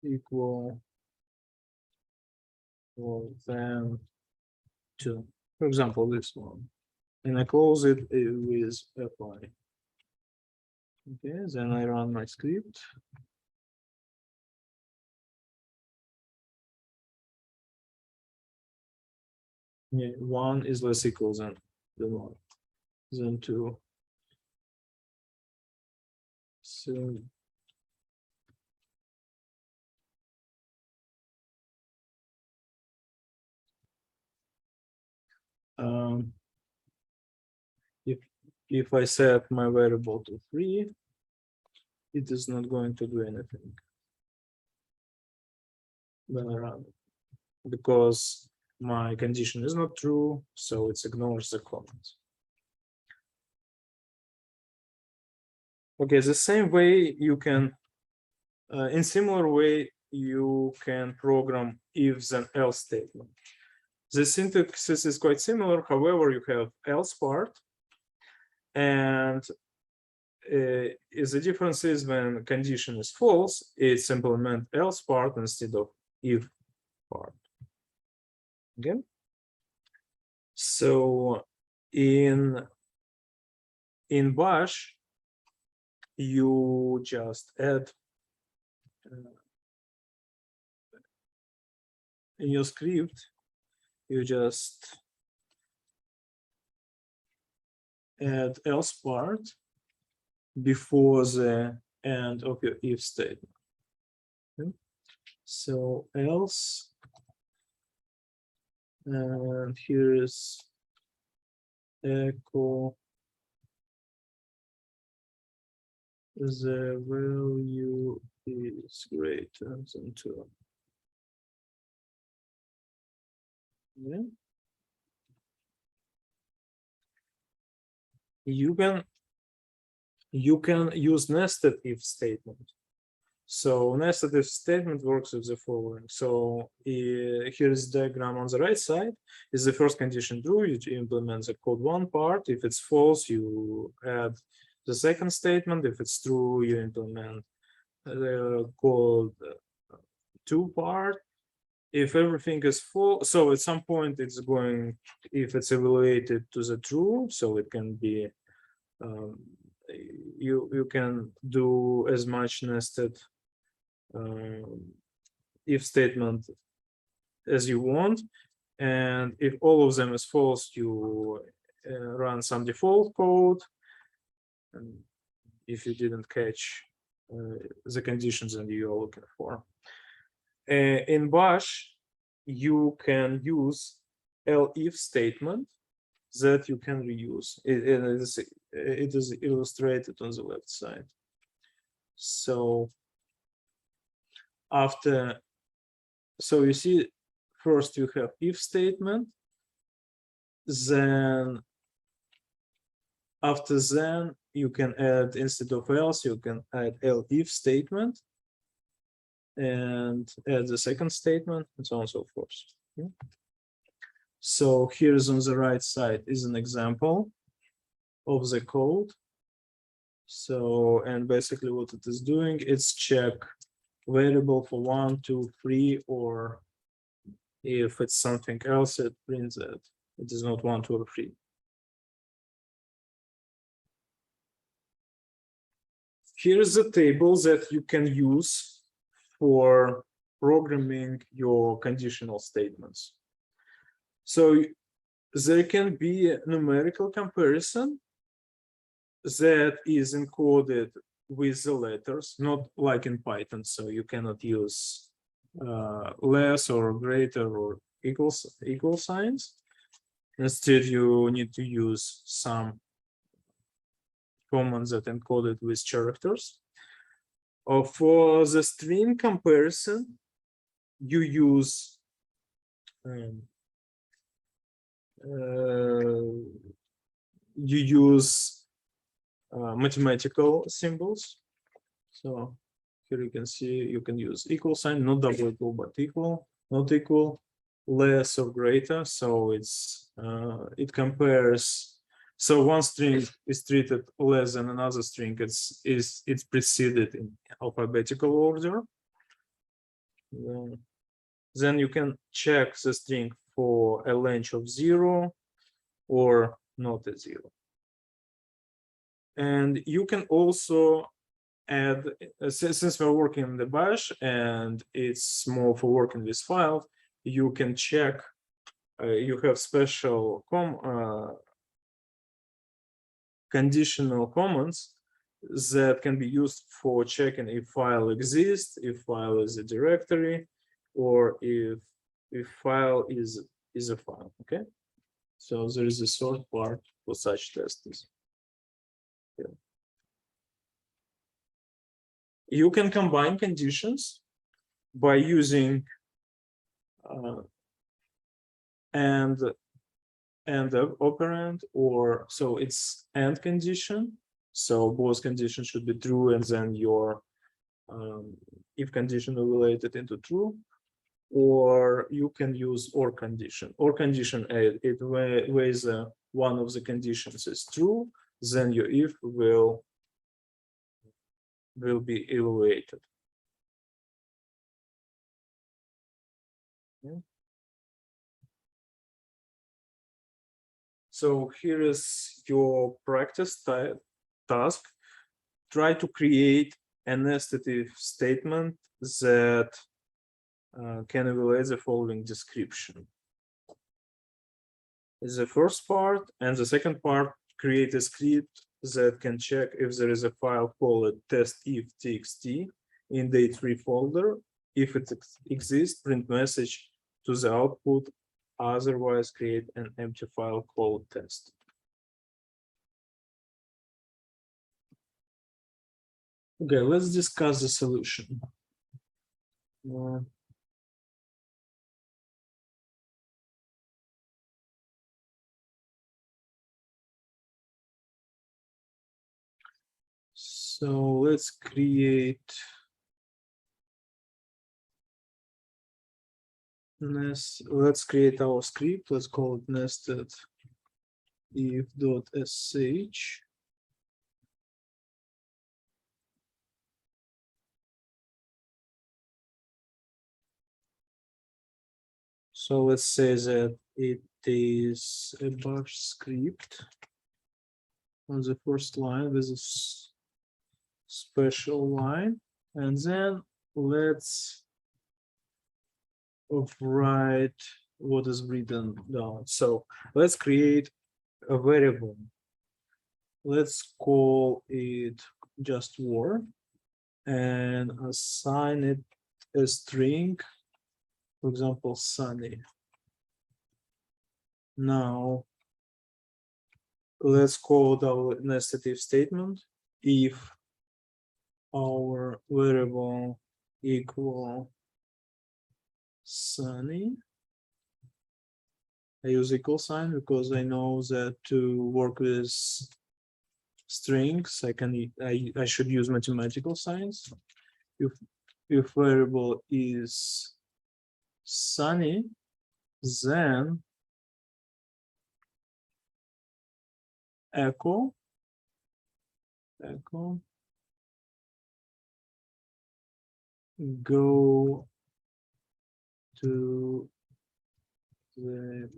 equal or than 2. For example, this one. And I close it with fi. Okay, then I run my script. Yeah, 1 is less equal than the 1, than 2. So if I set my variable to 3, it is not going to do anything when I run it, because my condition is not true, so it ignores the comments. Okay, the same way you can, in similar way, you can program if then else statement. The syntax is quite similar, however, you have else part, and the difference is when condition is false, it's implement else part instead of if part. Okay. So in Bash, you just add in your script, you just add else part before the end of your if statement. Okay. So else, and here is echo the value is greater than 2. Yeah. You can use nested if statement. So nested if statement works with the following. So here is the diagram on the right side. Is the first condition true, you implement the code 1 part. If it's false, you add the second statement. If it's true, you implement the code 2 part. If everything is full, so at some point it's going, if it's evaluated to the true, so it can be you can do as much nested if statement as you want, and if all of them is false, you run some default code, and if you didn't catch the conditions that you are looking for. In Bash, you can use elif statement that you can reuse. It is illustrated on the left side. So you see, first you have if statement, then after then you can add, instead of else, you can add elif statement and add the second statement, and so on and so forth. Yeah. So here's on the right side is an example of the code. So, and basically what it is doing, it's check variable for 1, 2, 3, or if it's something else, it prints that it is not 1, 2, or 3. Here's the table that you can use for programming your conditional statements. So there can be a numerical comparison that is encoded with the letters, not like in Python. So you cannot use less or greater or equal signs. Instead, you need to use some commands that encoded with characters. For the string comparison, you use mathematical symbols. So here you can see you can use equal sign, not double equal, but equal, not equal, less or greater. So it's it compares. So one string is treated less than another string. It's preceded in alphabetical order. Then you can check the string for a length of 0 or not a 0. And you can also add, since we're working in the Bash and it's more for working with files, you can check, you have special conditional commands that can be used for checking if file exists, if file is a directory, or if file is a file. Okay, so there is a short part for such tests. Yeah. You can combine conditions by using and operand, or so it's and condition. So both conditions should be true, and then your if condition related into true. Or you can use or condition. Or condition it weighs one of the conditions is true, then your if will be evaluated. Yeah. So here is your practice task. Try to create a nested if statement that can evaluate the following description. Is the first part, and the second part, create a script that can check if there is a file called test if txt in the 3 folder, If it exists, print message to the output. Otherwise, create an empty file called test. Okay, let's discuss the solution. So let's create let's create our script. Let's call it nested if.sh. So let's say that it is a bash script on the first line with a special line, and then let's write what is written down. So let's create a variable. Let's call it just war and assign it a string, for example, sunny. Now let's call our nested if statement. If our variable equal sunny, I use equal sign because I know that to work with strings, I should use mathematical signs. If variable is sunny, then echo go to the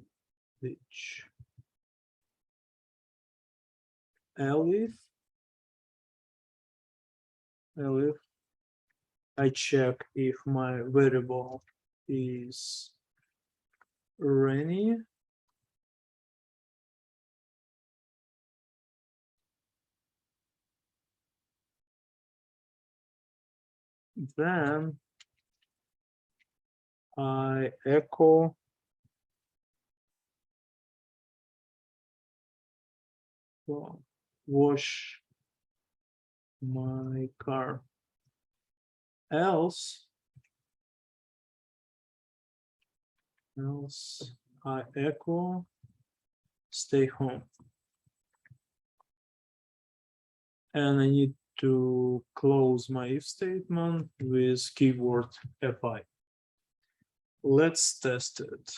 beach. Elif, I check if my variable is rainy. Then I echo wash my car. Else I echo stay home. And I need to close my if statement with keyword fi. Let's test it.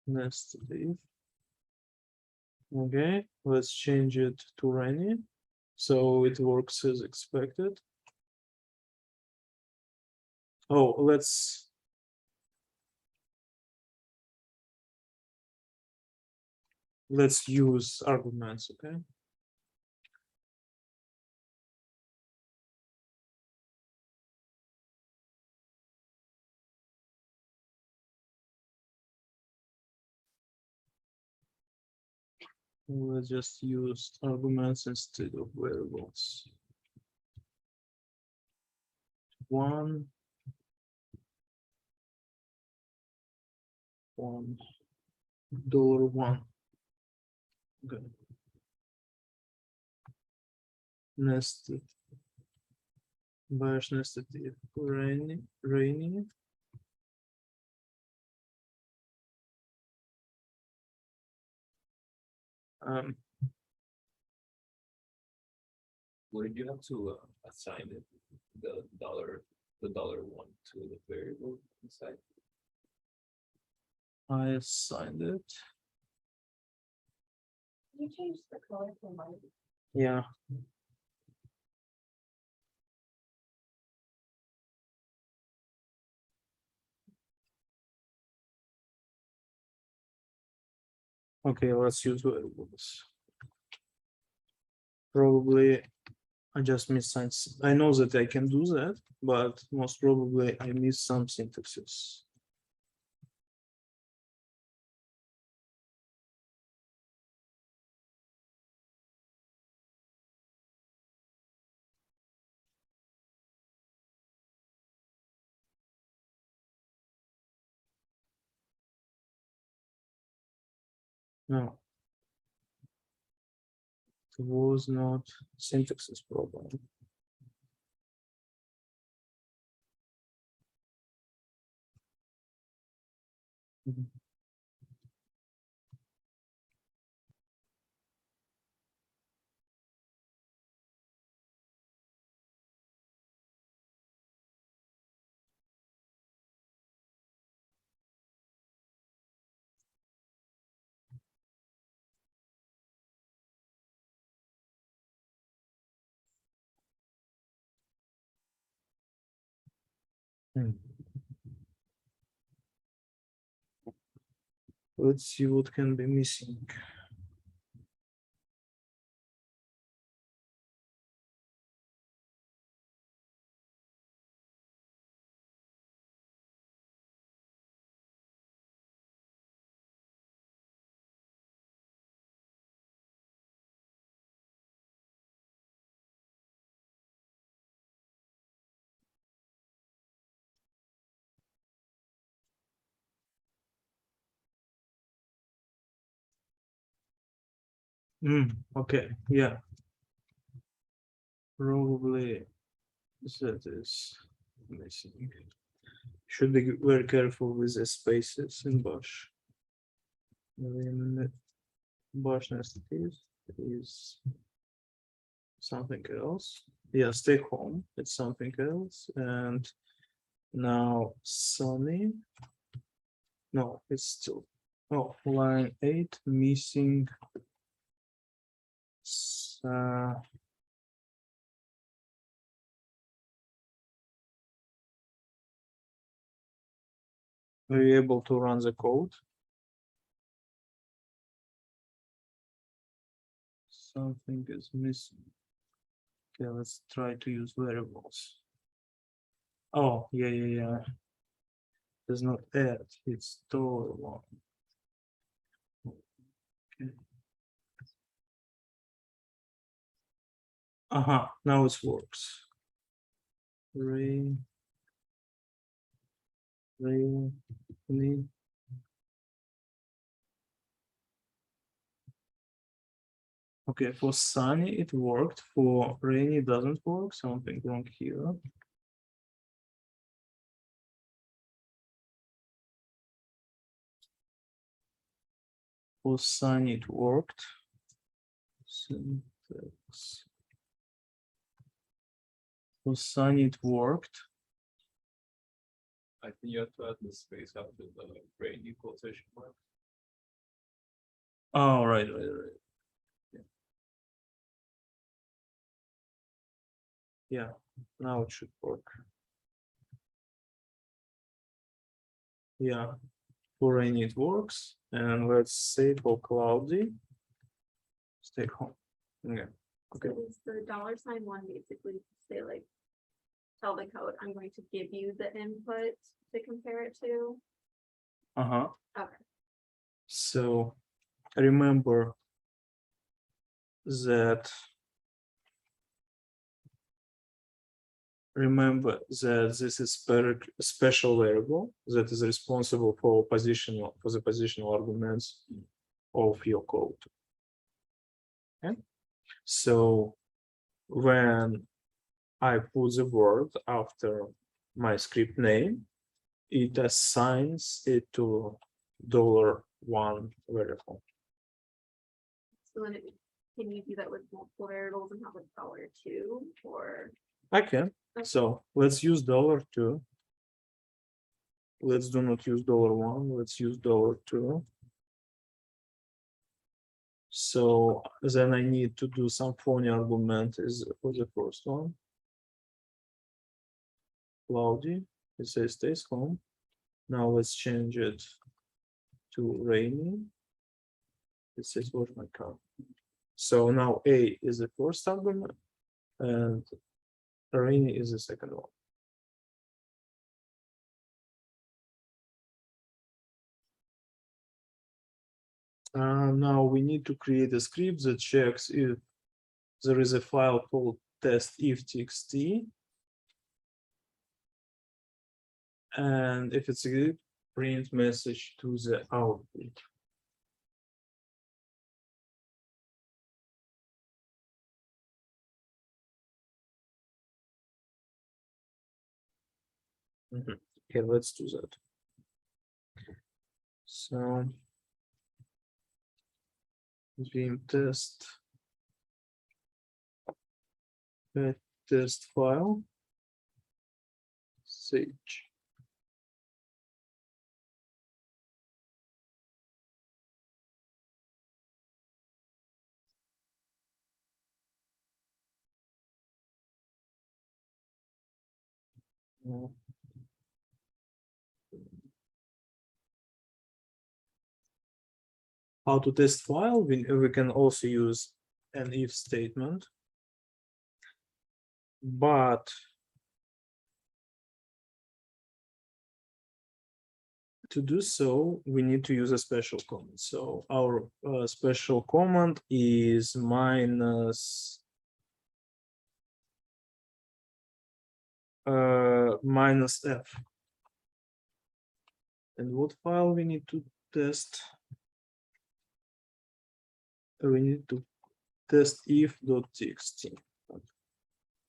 Nested if. Okay, let's change it to rainy so it works as expected. Oh, let's use arguments, okay? We'll just use arguments instead of variables. $1 $1. Okay. Nested bash nested if rainy. Would you have to assign it the $1 to the variable inside? I assigned it. You changed the color to white. Yeah. Okay, let's use variables. Probably I just missed signs. I know that I can do that, but most probably I missed some syntaxes. No. It was not syntax's problem. Mhm. Hmm. Let's see what can be missing. Okay, yeah. Probably that is missing. Should be very careful with the spaces in Bash. Bash nested is something else. Yeah, stay home. It's something else. And now Sunny. No, it's still. Oh, line 8 missing. Are you able to run the code? Something is missing. Okay, let's try to use variables. Oh, yeah. It's not add, it's $1. Okay. Now it works. Ray, need. Okay, for Sunny it worked. For Rainy it doesn't work. Something wrong here. For Sunny it worked. Syntax. For Sunny it worked. I think you have to add the space after the rainy quotation mark. Oh, right. Yeah, now it should work. Yeah, for Rainy it works. And let's say for Cloudy, stay home. Yeah. Okay. So is the $1 basically say like, tell the code, I'm going to give you the input to compare it to? Okay. So remember that this is special variable that is responsible for the positional arguments of your code. Okay. So when I put the word after my script name, it assigns it to $1 variable. So then can you do that with multiple variables and have like $2 or? I can. So let's use $2. Let's do not use $1. Let's use $2. So then I need to do some funny argument is for the first one. Cloudy, it says stays home. Now let's change it to Rainy. It says wash my car. So now A is the first argument and Rainy is the second one. Now we need to create a script that checks if there is a file called test_if_txt, and if it's a good, print message to the output. Okay, let's do that. So vim test test file sage. How to test file? We can also use an if statement, but to do so, we need to use a special command. So our special command is minus -f. And what file we need to test? We need to test if.txt.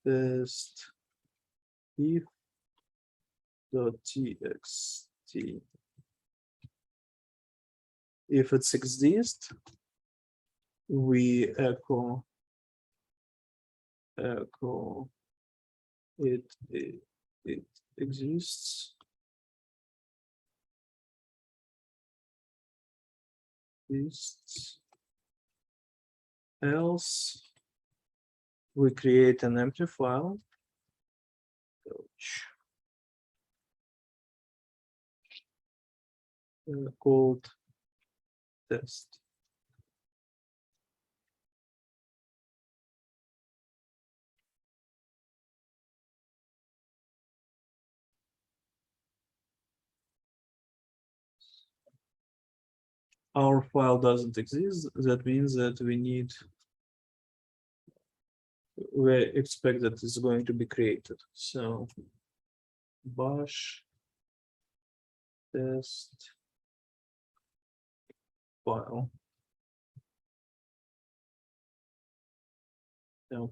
Test if.txt. If it exists, we echo it exists. Else we create an empty file called test. Our file doesn't exist. That means that we expect that it's going to be created. So bash test file. Now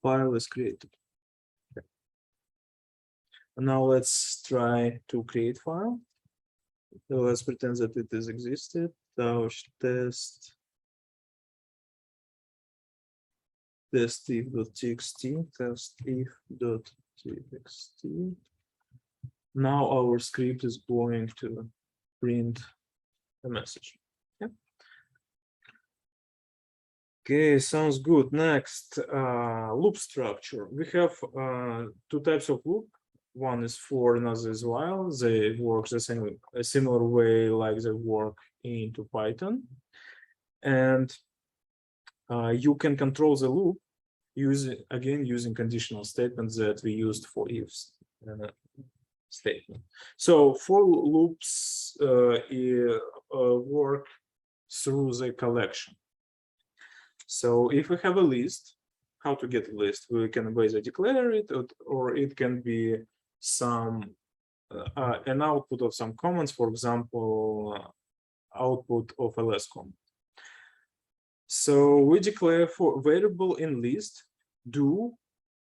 file is created. Okay. Now let's try to create file. So let's pretend that it is existed. Test if.txt, test if.txt. Now our script is going to print a message. Yeah. Okay, sounds good. Next, loop structure. We have two types of loop. One is for, another is while. They work a similar way like they work into Python. And you can control the loop using conditional statements that we used for ifs statement. So for loops work through the collection. So if we have a list, how to get a list? We can basically declare it, or it can be some an output of some comments, for example, output of a less comment. So we declare for variable in list do,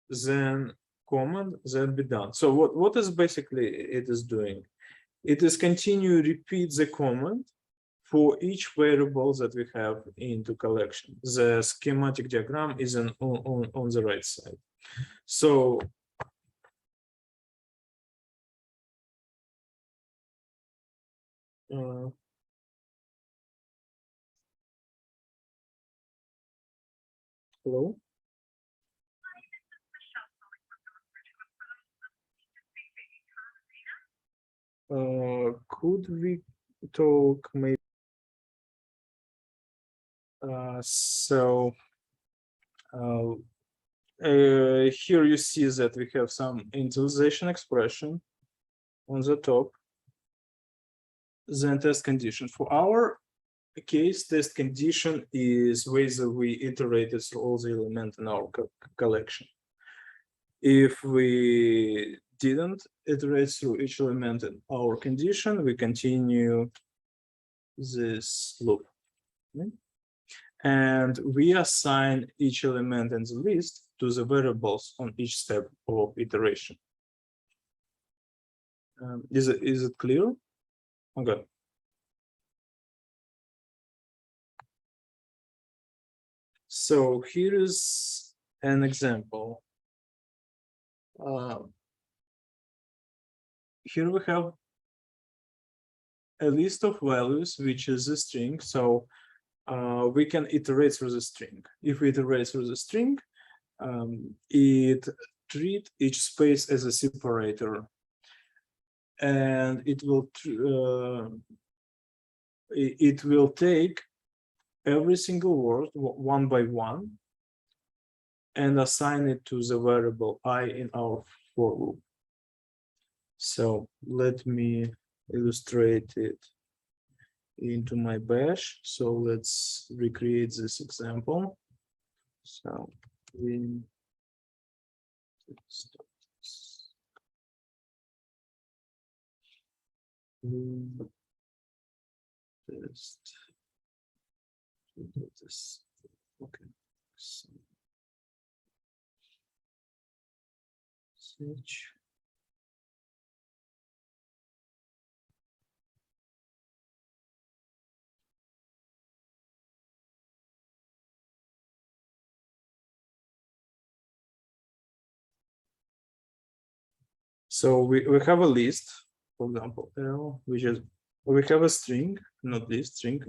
then comment, then be done. So what is basically it is doing? It is continue repeat the comment for each variable that we have into collection. The schematic diagram is on the right side. So hello. Could we talk maybe? Here you see that we have some initialization expression on the top. Then test condition. For our case, test condition is whether we iterated through all the elements in our collection. If we didn't iterate through each element in our condition, we continue this loop. Okay? And we assign each element in the list to the variables on each step of iteration. Is it clear? Okay. So here is an example. Here we have a list of values, which is a string. So we can iterate through the string. If we iterate through the string, it treat each space as a separator, and it will take every single word one by one and assign it to the variable I in our for loop. So let me illustrate it into my bash. So let's recreate this example. So we test this. Okay. So, search. So we have a list, for example, which is we have a string, not list string.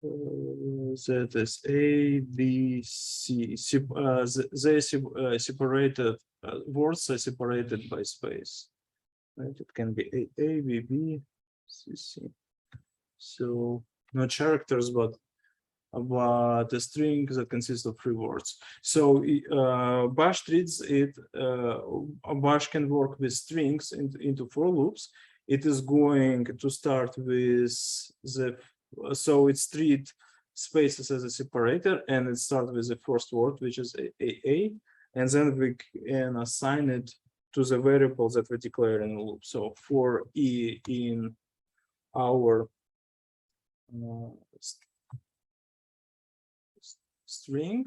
That is A, B, C. They separated words are separated by space. Right? It can be A, B, B, C, C. So not characters, but a string that consists of 3 words. So Bash treats it. Bash can work with strings into for loops. It is going to start with the so it's treat spaces as a separator, and it starts with the first word, which is a, and then we can assign it to the variable that we declare in the loop. So for E in our string,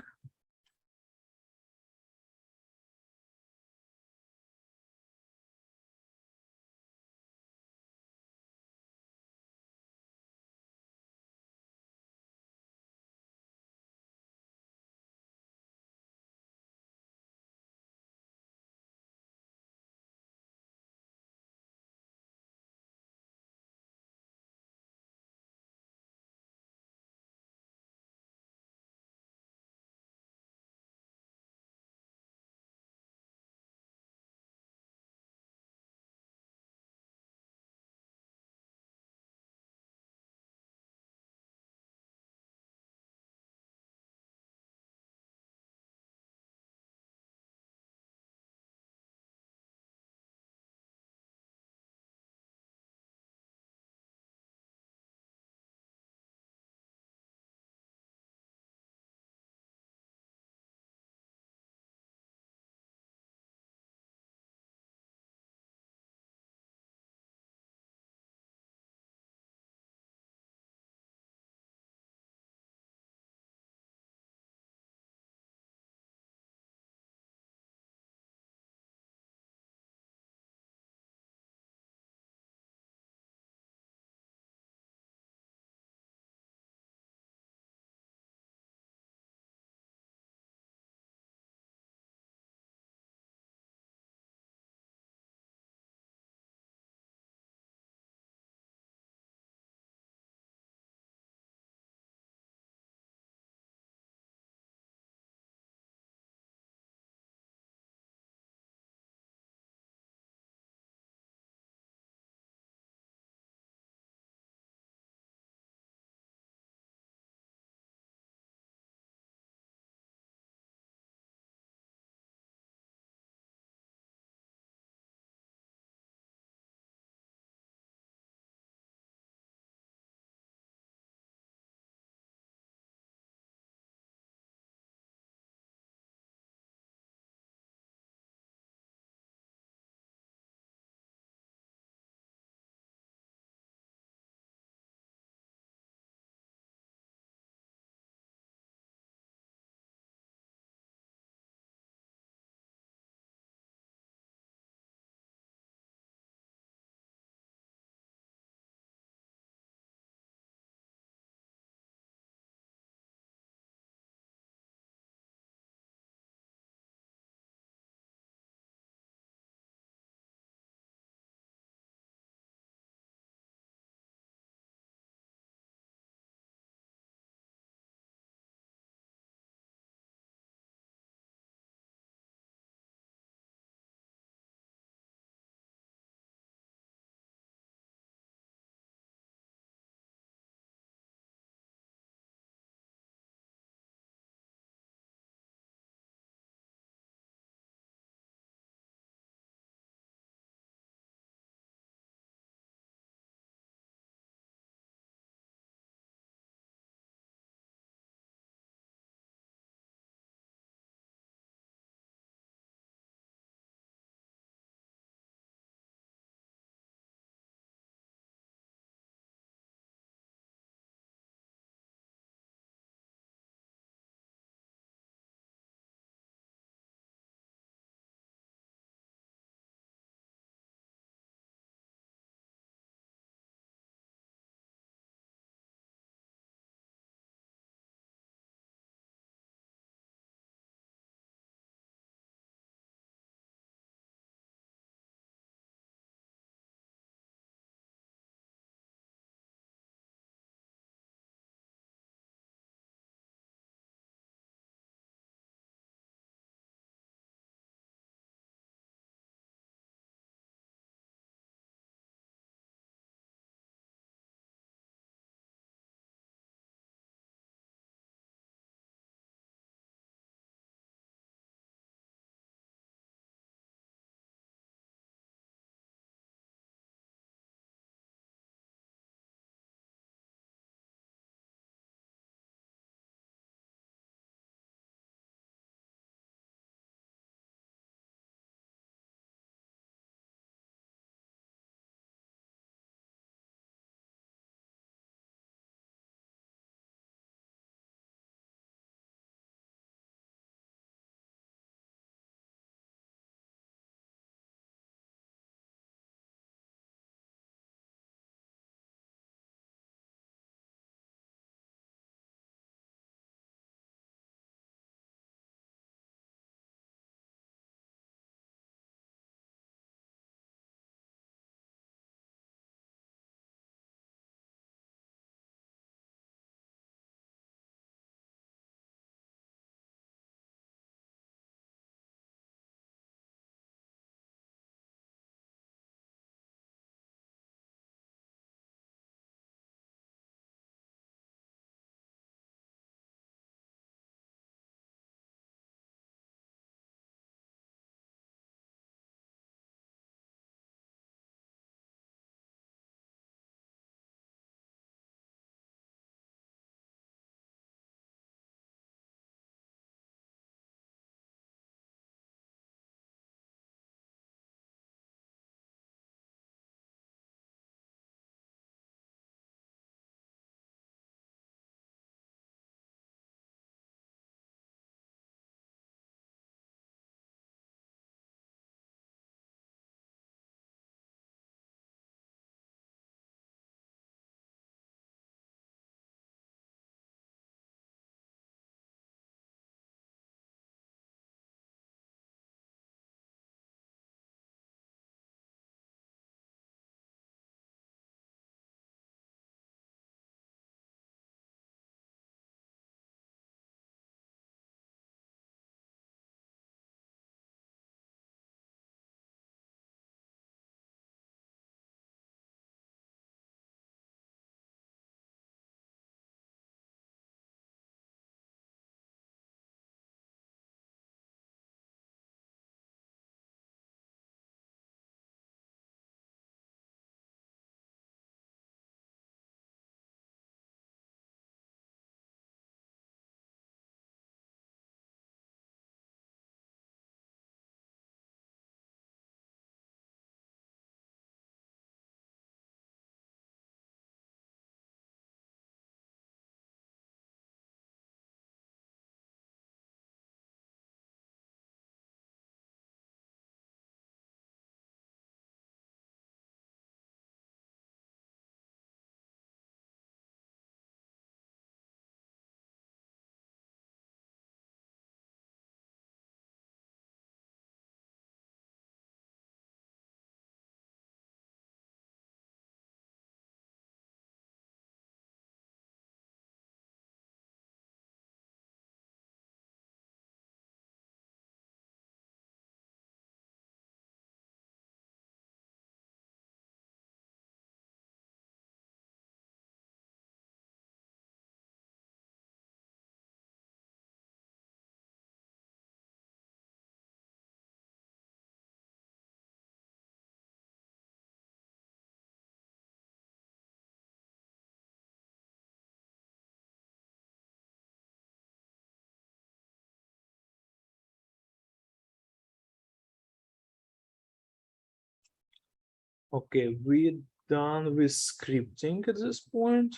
Okay, we're done with scripting at this point.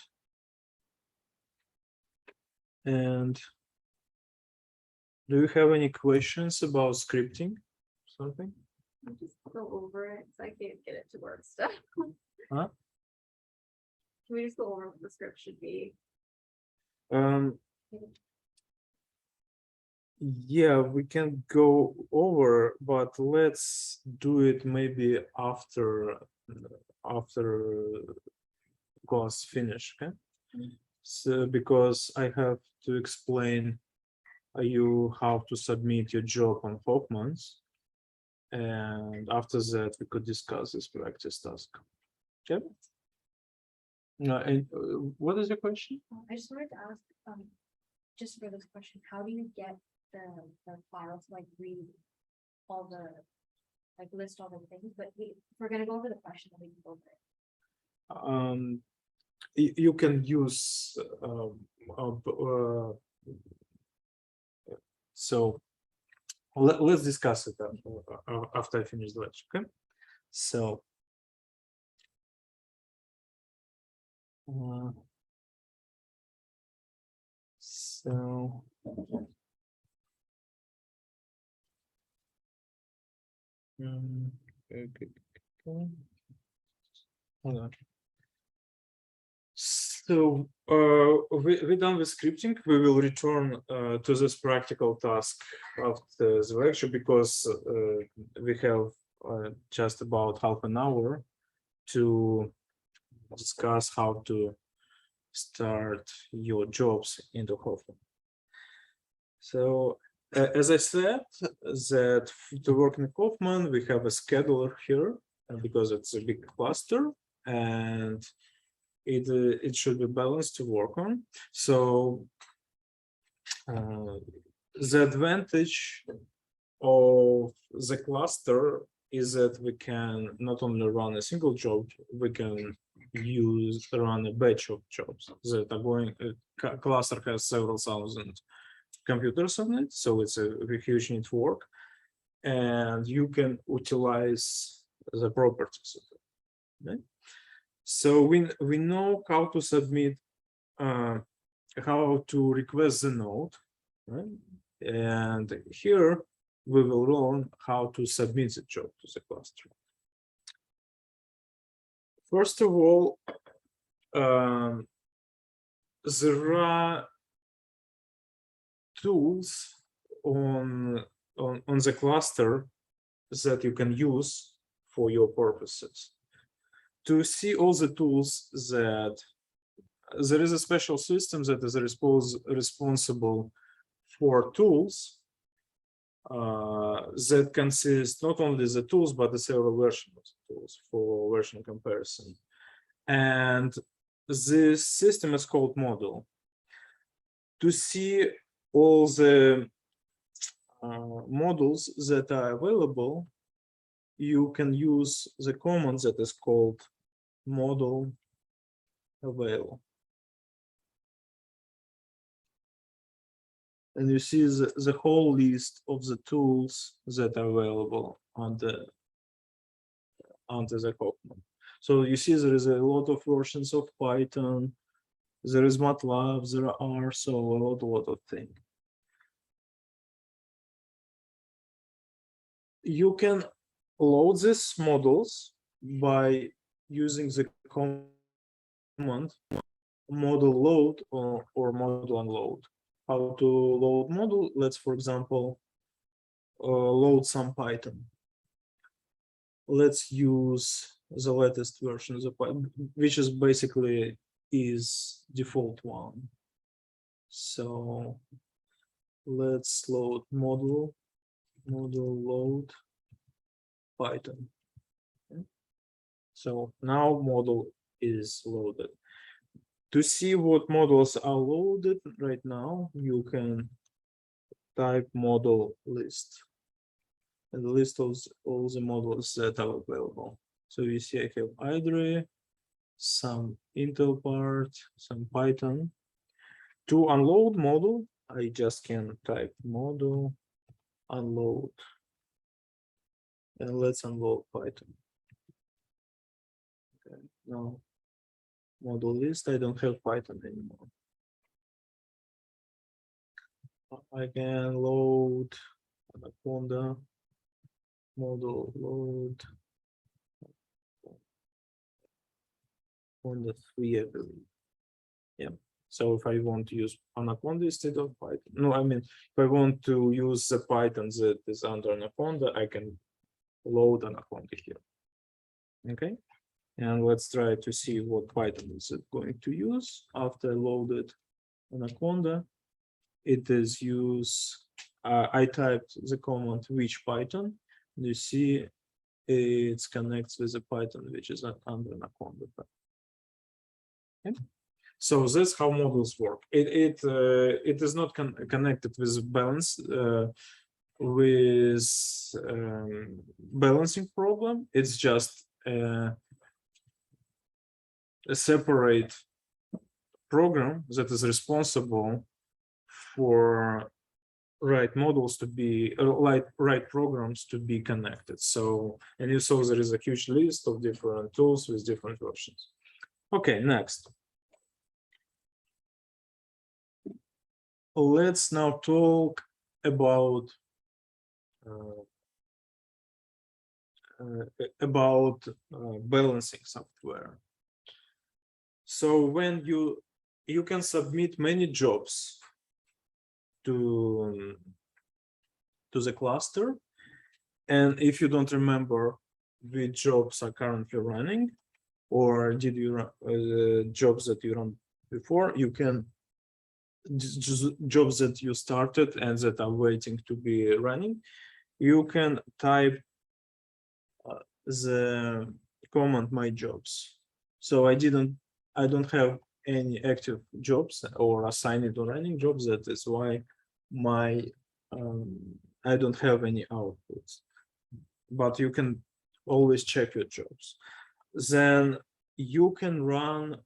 And do you have any questions about scripting? Something? I'll just go over it, so I can't get it to work stuff. Huh? Can we just go over what the script should be? Yeah, we can go over, but let's do it maybe after class finish, okay? So because I have to explain you how to submit your job on Hofmann's, and after that we could discuss this practice task. Okay. No, and what is your question? I just wanted to ask, just for this question, how do you get the file to like read all the, like list all the things, but we're gonna go over the question, then we can go over it. You can use so let's discuss it after I finish the lecture, okay? So okay. Hold on. So we're done with scripting. We will return to this practical task after the lecture because we have just about half an hour to discuss how to start your jobs in the Hofmann. So as I said, that to work in Hofmann, we have a scheduler here because it's a big cluster and it should be balanced to work on. So the advantage of the cluster is that we can not only run a single job, we can run a batch of jobs that are going. Cluster has several thousand computers on it, so it's a huge network, and you can utilize the properties of it. Okay? So we know how to submit, how to request the node, right? And here we will learn how to submit the job to the cluster. First of all, there are tools on the cluster that you can use for your purposes. To see all the tools that there is a special system that is responsible for tools that consist not only the tools but the several versions of the tools for version comparison. And this system is called model. To see all the models that are available, you can use the command that is called model avail. And you see the whole list of the tools that are available on the Hofmann. So you see there is a lot of versions of Python, there is MATLAB, there are so a lot of things. You can load these models by using the command model load or model unload. How to load model? Let's, for example, load some Python. Let's use the latest versions of Python, which is basically is default one. So let's load model load Python. Okay. So now model is loaded. To see what models are loaded right now, you can type model list and the list of all the models that are available. So you see I have IDRI, some Intel part, some Python. To unload model, I just can type model unload and let's unload Python. No. Model list, I don't have Python anymore. I can load Anaconda model load Anaconda 3, I believe. Yeah. So if I want to use Anaconda instead of Python, no, I mean, if I want to use the Python that is under Anaconda, I can load Anaconda here. Okay. And let's try to see what Python is it going to use after I loaded Anaconda. It is use, I typed the command which Python. You see it connects with the Python, which is under Anaconda. Okay. So that's how models work. It is not connected with balance with balancing problem. It's just a separate program that is responsible for right models to be right programs to be connected. So, and you saw there is a huge list of different tools with different versions. Okay, next. Let's now talk about balancing software. So when you can submit many jobs to the cluster, and if you don't remember which jobs are currently running, or did you run jobs that you run before, you can jobs that you started and that are waiting to be running, you can type the command my jobs. So I don't have any active jobs or assigned or running jobs. That is why my I don't have any outputs, but you can always check your jobs. Then you can run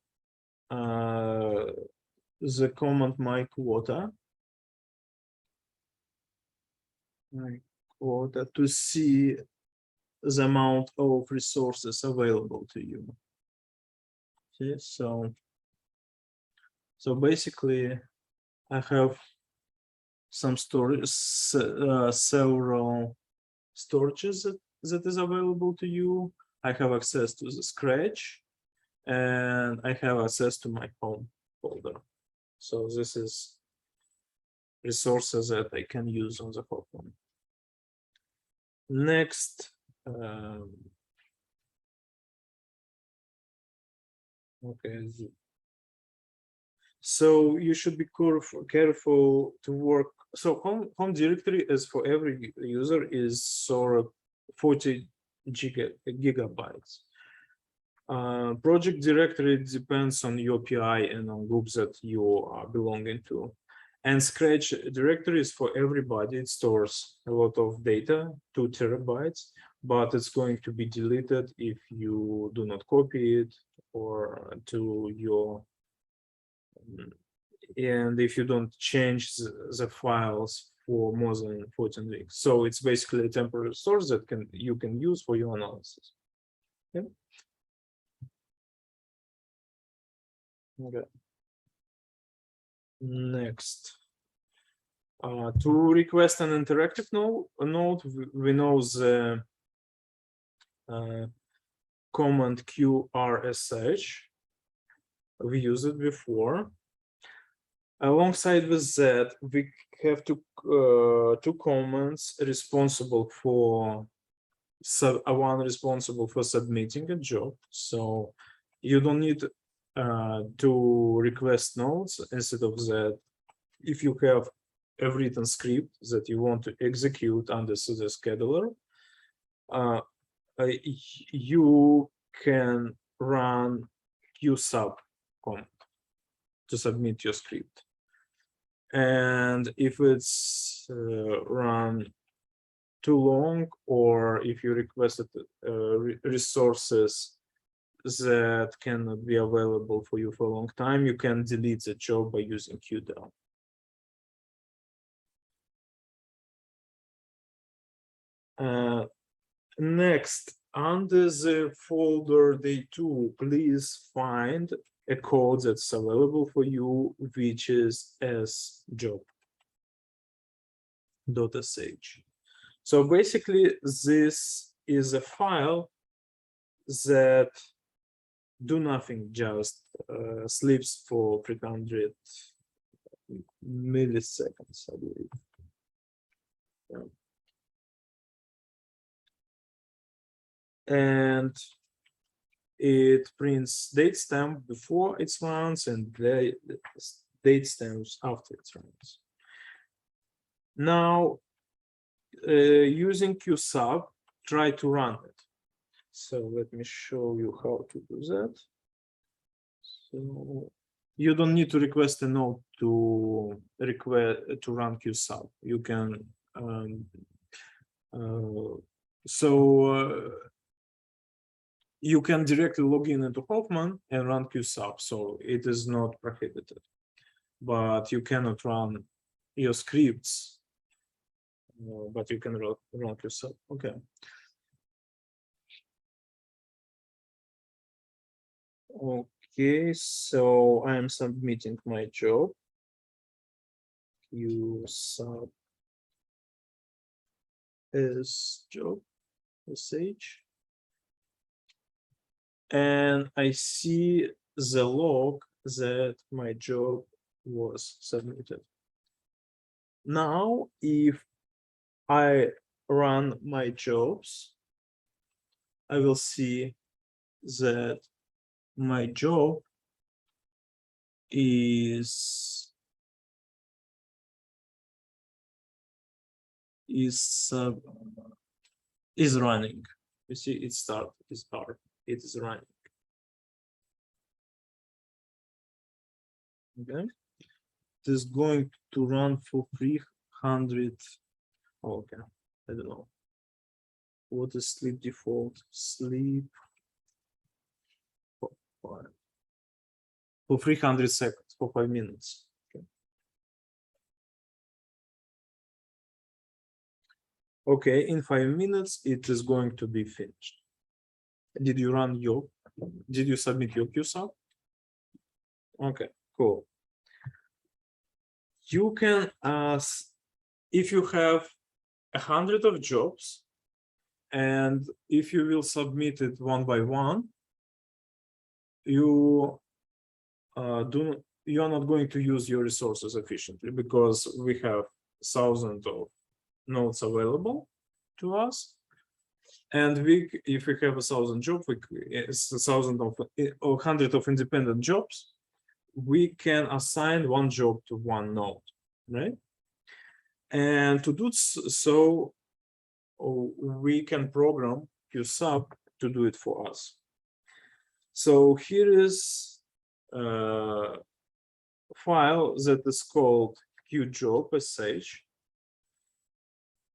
the command my quota to see the amount of resources available to you. Okay, so basically I have some storage, several storages that is available to you. I have access to the Scratch, and I have access to my home folder. So this is resources that I can use on the home. Next, okay. So you should be careful to work. So home directory is for every user is sort of 40 gigabytes. Project directory depends on your PI and on groups that you are belonging to. And Scratch directory is for everybody. It stores a lot of data, 2 terabytes, but it's going to be deleted if you do not copy it or to your, and if you don't change the files for more than 14 weeks. So it's basically a temporary source that you can use for your analysis. Okay. Okay. Next, to request an interactive node, we know the command QRSH. We used it before. Alongside with that, we have two commands responsible for one responsible for submitting a job. So you don't need to request nodes. Instead of that, if you have a written script that you want to execute under the scheduler, you can run qsub command to submit your script. And if it's run too long, or if you requested resources that cannot be available for you for a long time, you can delete the job by using qdown. Next, under the folder day2, please find a code that's available for you, which is as job.sh. So basically, this is a file that do nothing, just sleeps for 300 milliseconds, I believe. Yeah. And it prints date stamp before it runs and the date stamps after it runs. Now, using qsub, try to run it. So let me show you how to do that. So you don't need to request a node to run qsub. You can you can directly log in into Hoffman and run qsub, so it is not prohibited. But you cannot run your scripts, but you can run qsub. Okay. Okay, so I am submitting my job. qsub is job sh. And I see the log that my job was submitted. Now, if I run my jobs, I will see that my job is running. You see, it is running. Okay, it is going to run for 300. Okay, I don't know what is sleep default. Sleep for 300 seconds, for 5 minutes. Okay, in 5 minutes it is going to be finished. Did you submit your qsub? Okay, cool. You can if you have 100 of jobs, and if you will submit it one by one, you are not going to use your resources efficiently, because we have thousands of nodes available to us, and if we have 1,000 jobs, it's 100 of independent jobs, we can assign one job to one node, right? And to do so, we can program qsub to do it for us. So here is a file that is called qjob.sh.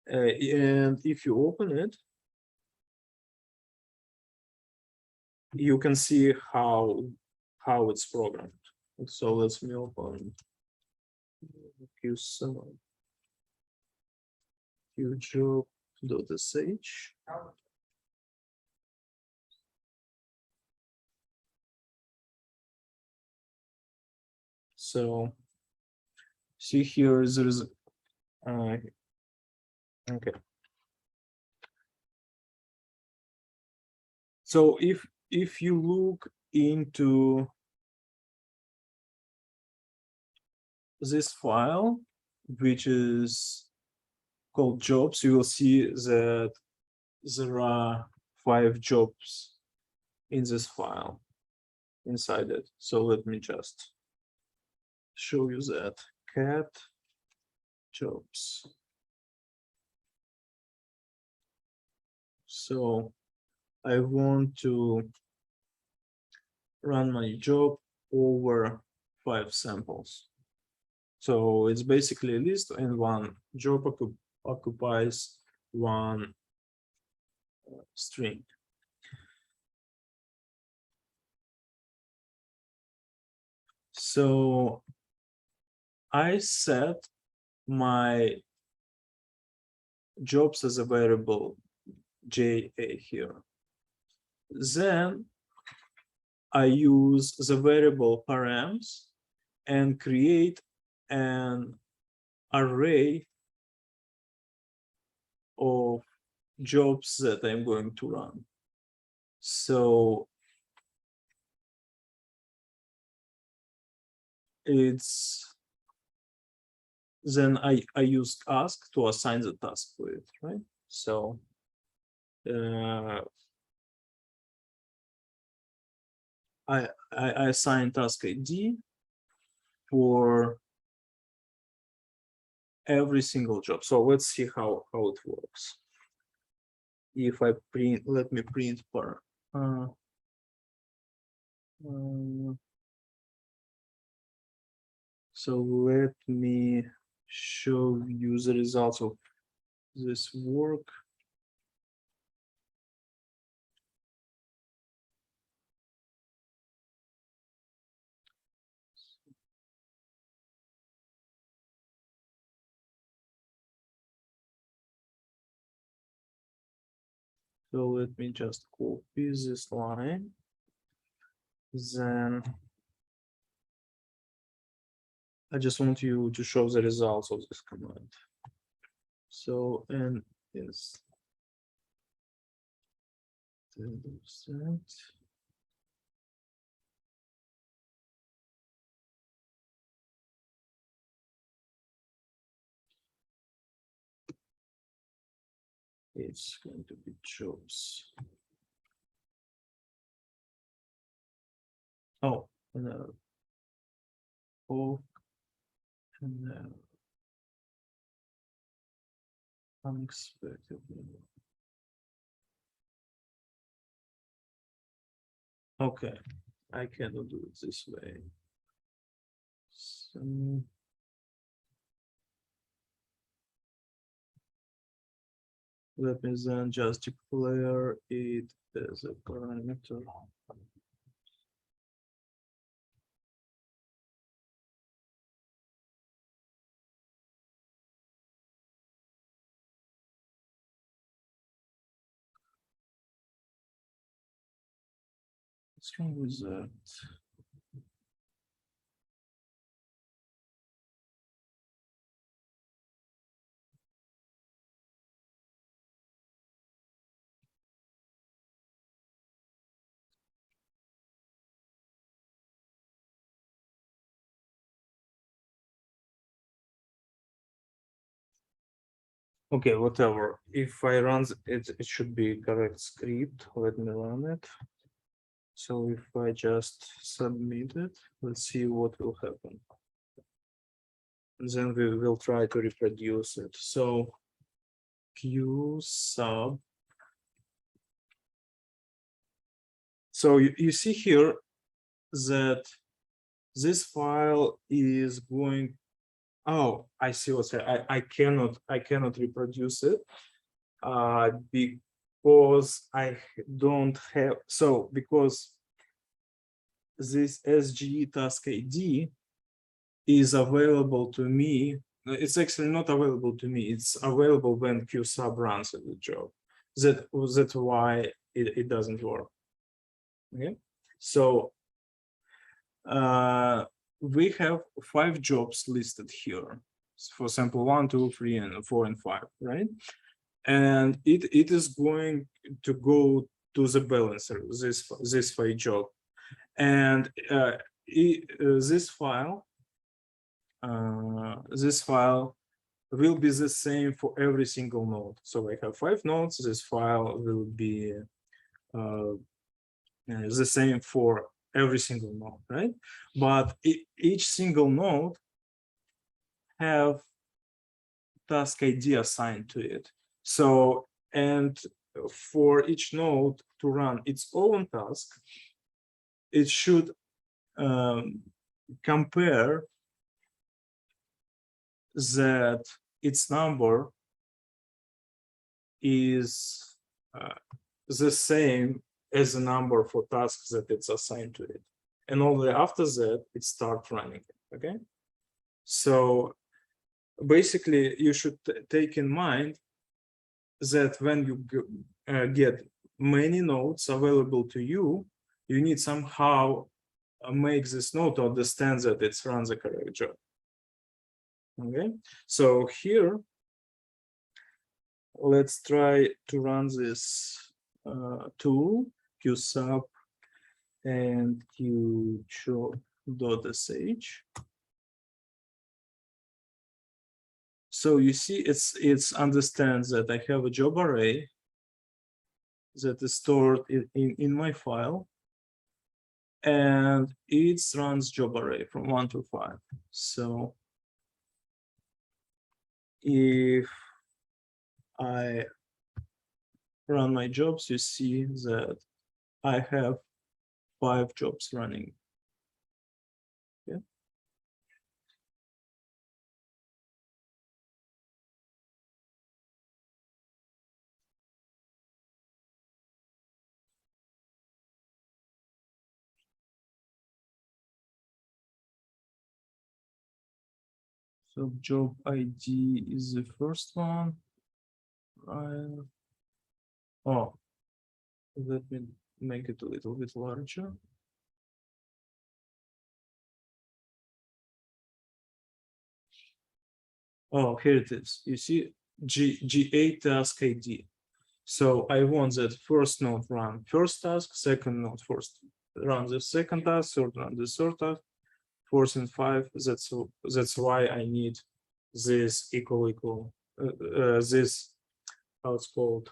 And if you open it, you can see how it's programmed. So let's me open qjob.sh. So see here there is okay. So if you look into this file, which is called jobs, you will see that there are 5 jobs in this file inside it. So let me just show you that. Cat jobs. So I want to run my job over 5 samples. So it's basically a list, and one job occupies one string. So I set my jobs as a variable JA here. Then I use the variable params and create an array of jobs that I'm going to run. So it's then I use ask to assign the task to it, right? So I assign task ID for every single job. So let's see how it works. If I print, let me print par. So let me show you the results of this work. So let me just copy this line. Then I just want you to show the results of this command. So n is 10%. It's going to be jobs. Oh, no. Oh, no. Unexpected. Okay, I cannot do it this way. So, let me then just declare it as a parameter. What's wrong with that? Okay, whatever. If I run it, it should be correct script. Let me run it. So if I just submit it, let's see what will happen. And then we will try to reproduce it. So q sub. So you see here that this file is going. Oh, I see what's here. I cannot reproduce it because I don't have, so because this SGE task ID is available to me. It's actually not available to me. It's available when Q sub runs the job. That's why it doesn't work. Okay, so we have 5 jobs listed here. For sample 1, 2, 3, and 4, and 5, right? And it is going to go to the balancer, this 5 job, and this file will be the same for every single node. So I have 5 nodes. This file will be the same for every single node, right? But each single node have task ID assigned to it. So, and for each node to run its own task, it should compare that its number is the same as the number for tasks that it's assigned to it. And only after that, it starts running, okay? So basically, you should take in mind that when you get many nodes available to you, you need somehow make this node to understand that it's runs the correct job. Okay, so here, let's try to run this tool, qsub and qjob.sh. So you see, it's understands that I have a job array that is stored in my file, and it runs job array from 1 to 5. So if I run my jobs, you see that I have 5 jobs running. Yeah. So job ID is the first one. Right. Oh, let me make it a little bit larger. Oh, here it is. You see G8 task ID. So I want that first node run first task, second node first run the second task, third run the third task, fourth and 5. That's why I need this equal this, how it's called,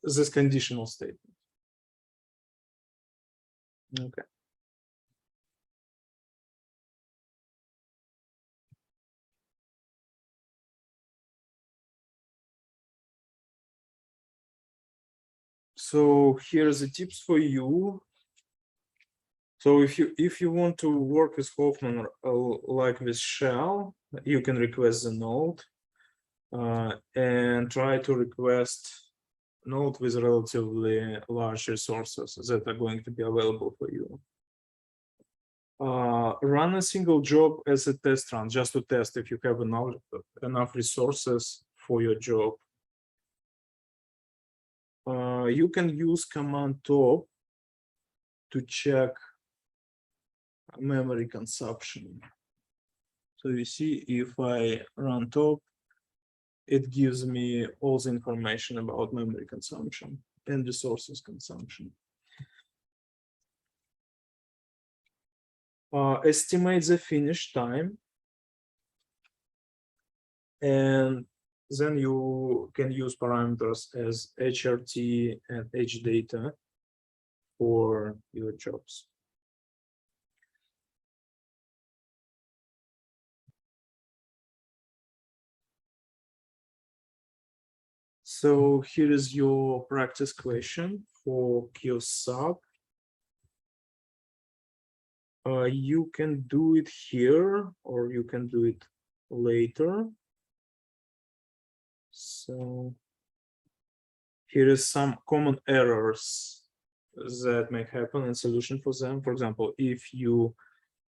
this conditional statement. Okay. So here's the tips for you. So if you want to work with Hoffman like with shell, you can request the node and try to request node with relatively large resources that are going to be available for you. Run a single job as a test run, just to test if you have enough resources for your job. You can use command top to check memory consumption. So you see, if I run top, it gives me all the information about memory consumption and resources consumption. Estimate the finish time, and then you can use parameters as HRT and HData for your jobs. So here is your practice question for qsub. You can do it here, or you can do it later. So here is some common errors that may happen and solution for them. For example, if you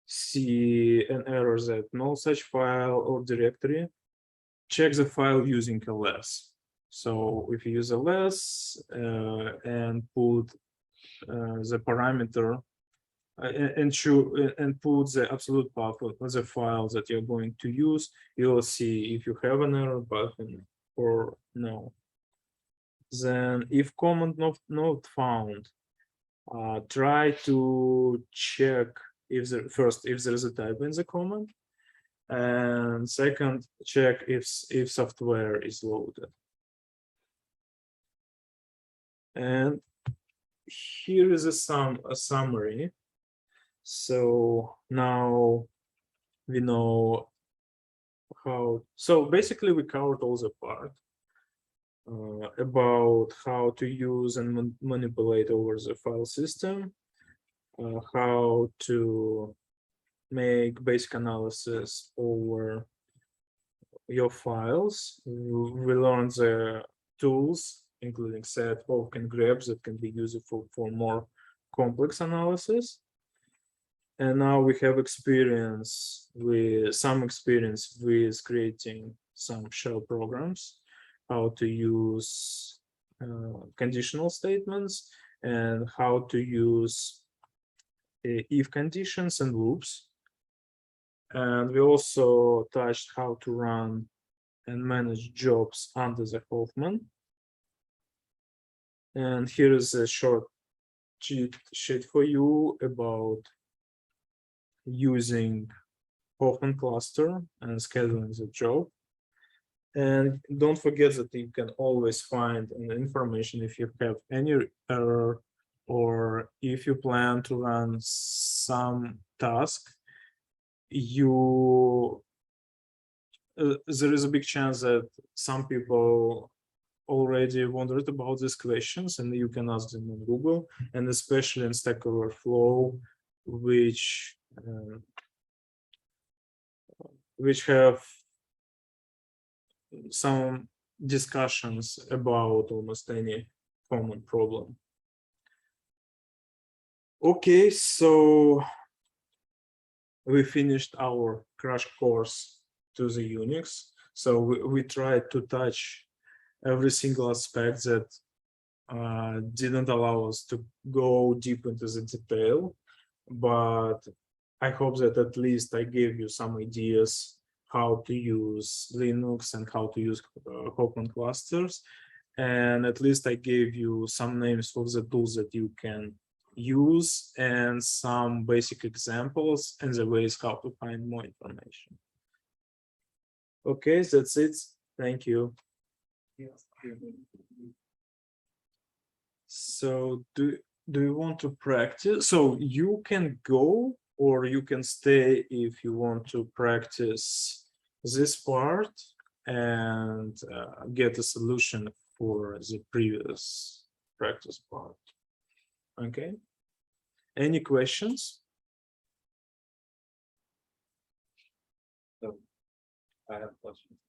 see an error that no such file or directory, check the file using ls. So if you use ls and put the parameter and put the absolute path of the file that you're going to use, you'll see if you have an error button or no. Then if command not found, try to check if there's a typo in the command, and second, check if software is loaded. And here is a summary. So now we know how. So basically, we covered all the part about how to use and manipulate over the file system, how to make basic analysis over your files. We learned the tools, including set, poke, and grabs that can be useful for more complex analysis. And now we have some experience with creating some shell programs, how to use conditional statements, and how to use if conditions and loops. And we also touched how to run and manage jobs under the Hoffman. And here is a short cheat sheet for you about using Hoffman cluster and scheduling the job. And don't forget that you can always find information if you have any error, or if you plan to run some task, there is a big chance that some people already wondered about these questions, and you can ask them on Google, and especially in Stack Overflow, which have some discussions about almost any common problem. Okay, so we finished our crash course to the Unix. So we tried to touch every single aspect that didn't allow us to go deep into the detail, but I hope that at least I gave you some ideas how to use Linux and how to use Hoffman clusters. And at least I gave you some names for the tools that you can use and some basic examples and the ways how to find more information. Okay, that's it. Thank you. So do you want to practice? So you can go or you can stay if you want to practice this part and get a solution for the previous practice part. Okay. Any questions? I have questions.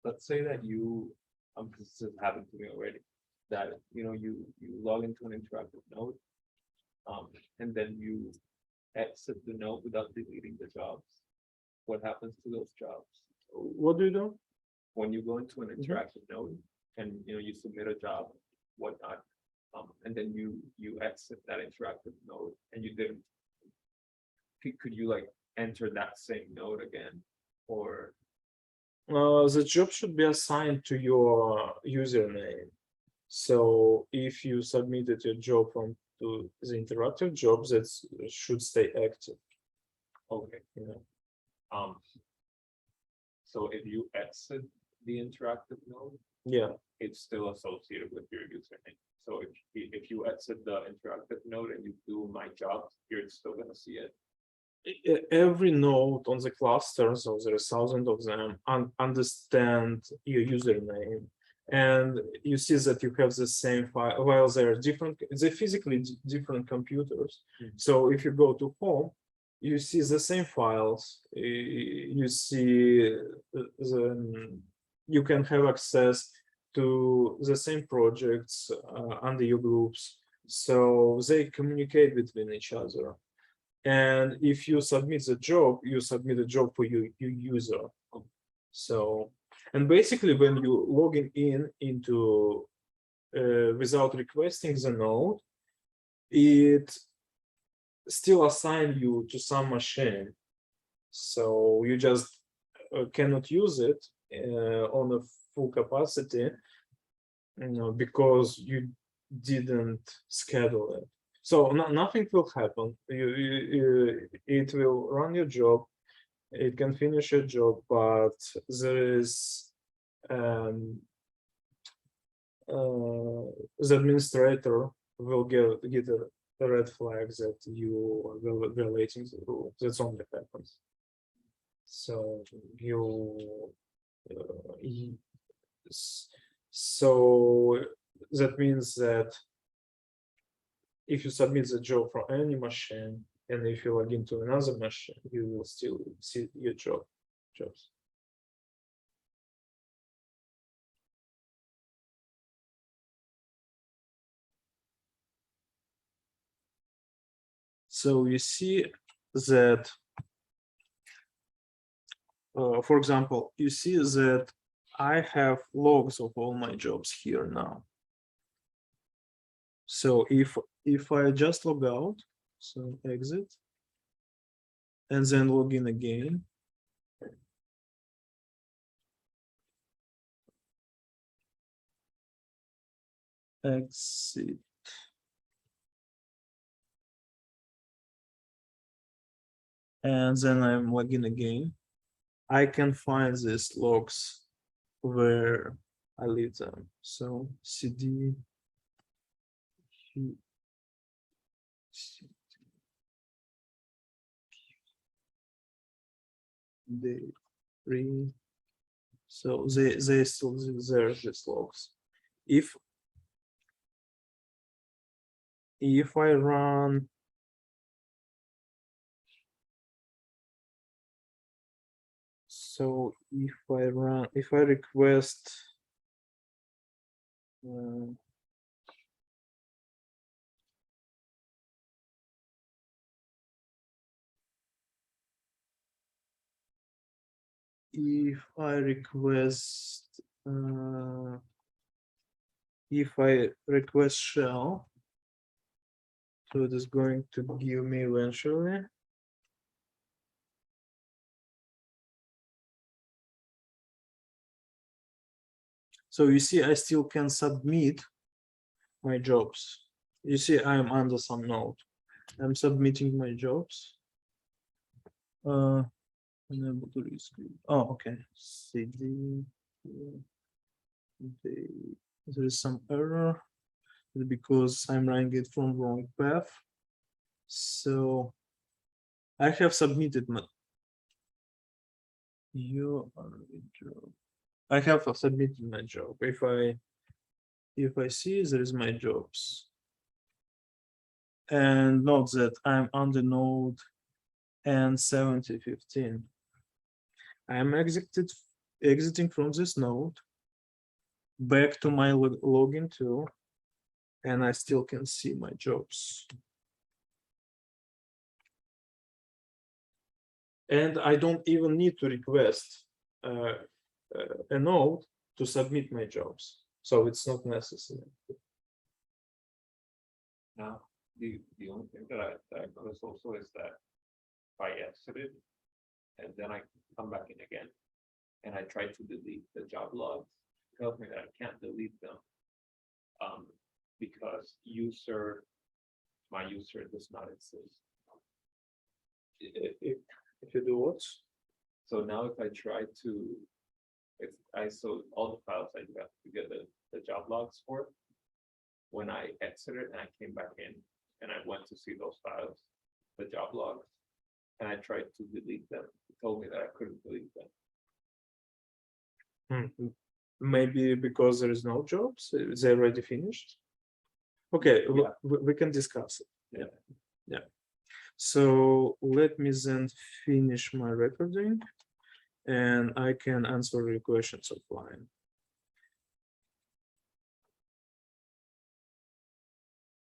Let's say that you, this has happened to me already, that you log into an interactive node, and then you exit the node without deleting the jobs. What happens to those jobs? What do you do? When you go into an interactive node and you submit a job, whatnot, and then you exit that interactive node and you didn't, could you like enter that same node again, or the job should be assigned to your username. So if you submitted your job to the interactive jobs, that should stay active. okay, Yeah. So if you exit the interactive node, Yeah. it's still associated with your username. So if you exit the interactive node and you do my job, you're still gonna see it. Every node on the cluster, so there are thousands of them, understand your username, and you see that you have the same file. While they're physically different computers. So if you go to home, you see the same files. You see you can have access to the same projects under your groups, so they communicate between each other. And if you submit the job, you submit a job for your user. So, and basically when you logging into without requesting the node, it still assign you to some machine. So you just cannot use it on a full capacity, because you didn't schedule it. So nothing will happen. It will run your job. It can finish your job, but there is the administrator will get a red flag that you are violating the rule. That's only happens. So so that means that if you submit the job from any machine, and if you log into another machine, you will still see your jobs. So you see that for example, you see that I have logs of all my jobs here now. So if I just log out, so exit, and then log in again. Exit. And then I'm logging again. I can find these logs where I leave them. So cd day 3. So they still there, these logs. If I run if I request if I request shell, so it is going to give me eventually. So you see, I still can submit my jobs. You see, I'm under some node. I'm submitting my jobs. Unable to rescue. Oh, okay. CD. There is some error because I'm running it from wrong path. So I have submitted my. I have submitted my job. If I see there is my jobs, and note that I'm on the node N7015. I'm exiting from this node back to my login tool, and I still can see my jobs. And I don't even need to request a node to submit my jobs. So it's not necessary. Now, the only thing that I noticed also is that if I exit it, and then I come back in again, and I try to delete the job logs, it tells me that I can't delete them. Because my user does not exist. If you do what? So now if I try to, so all the files I have to get the job logs for, when I exited and I came back in and I went to see those files, the job logs, and I tried to delete them, it told me that I couldn't delete them. Maybe because there is no jobs, they already finished. Okay, Yeah. we can discuss it. Yeah. So let me then finish my recording, and I can answer your questions offline.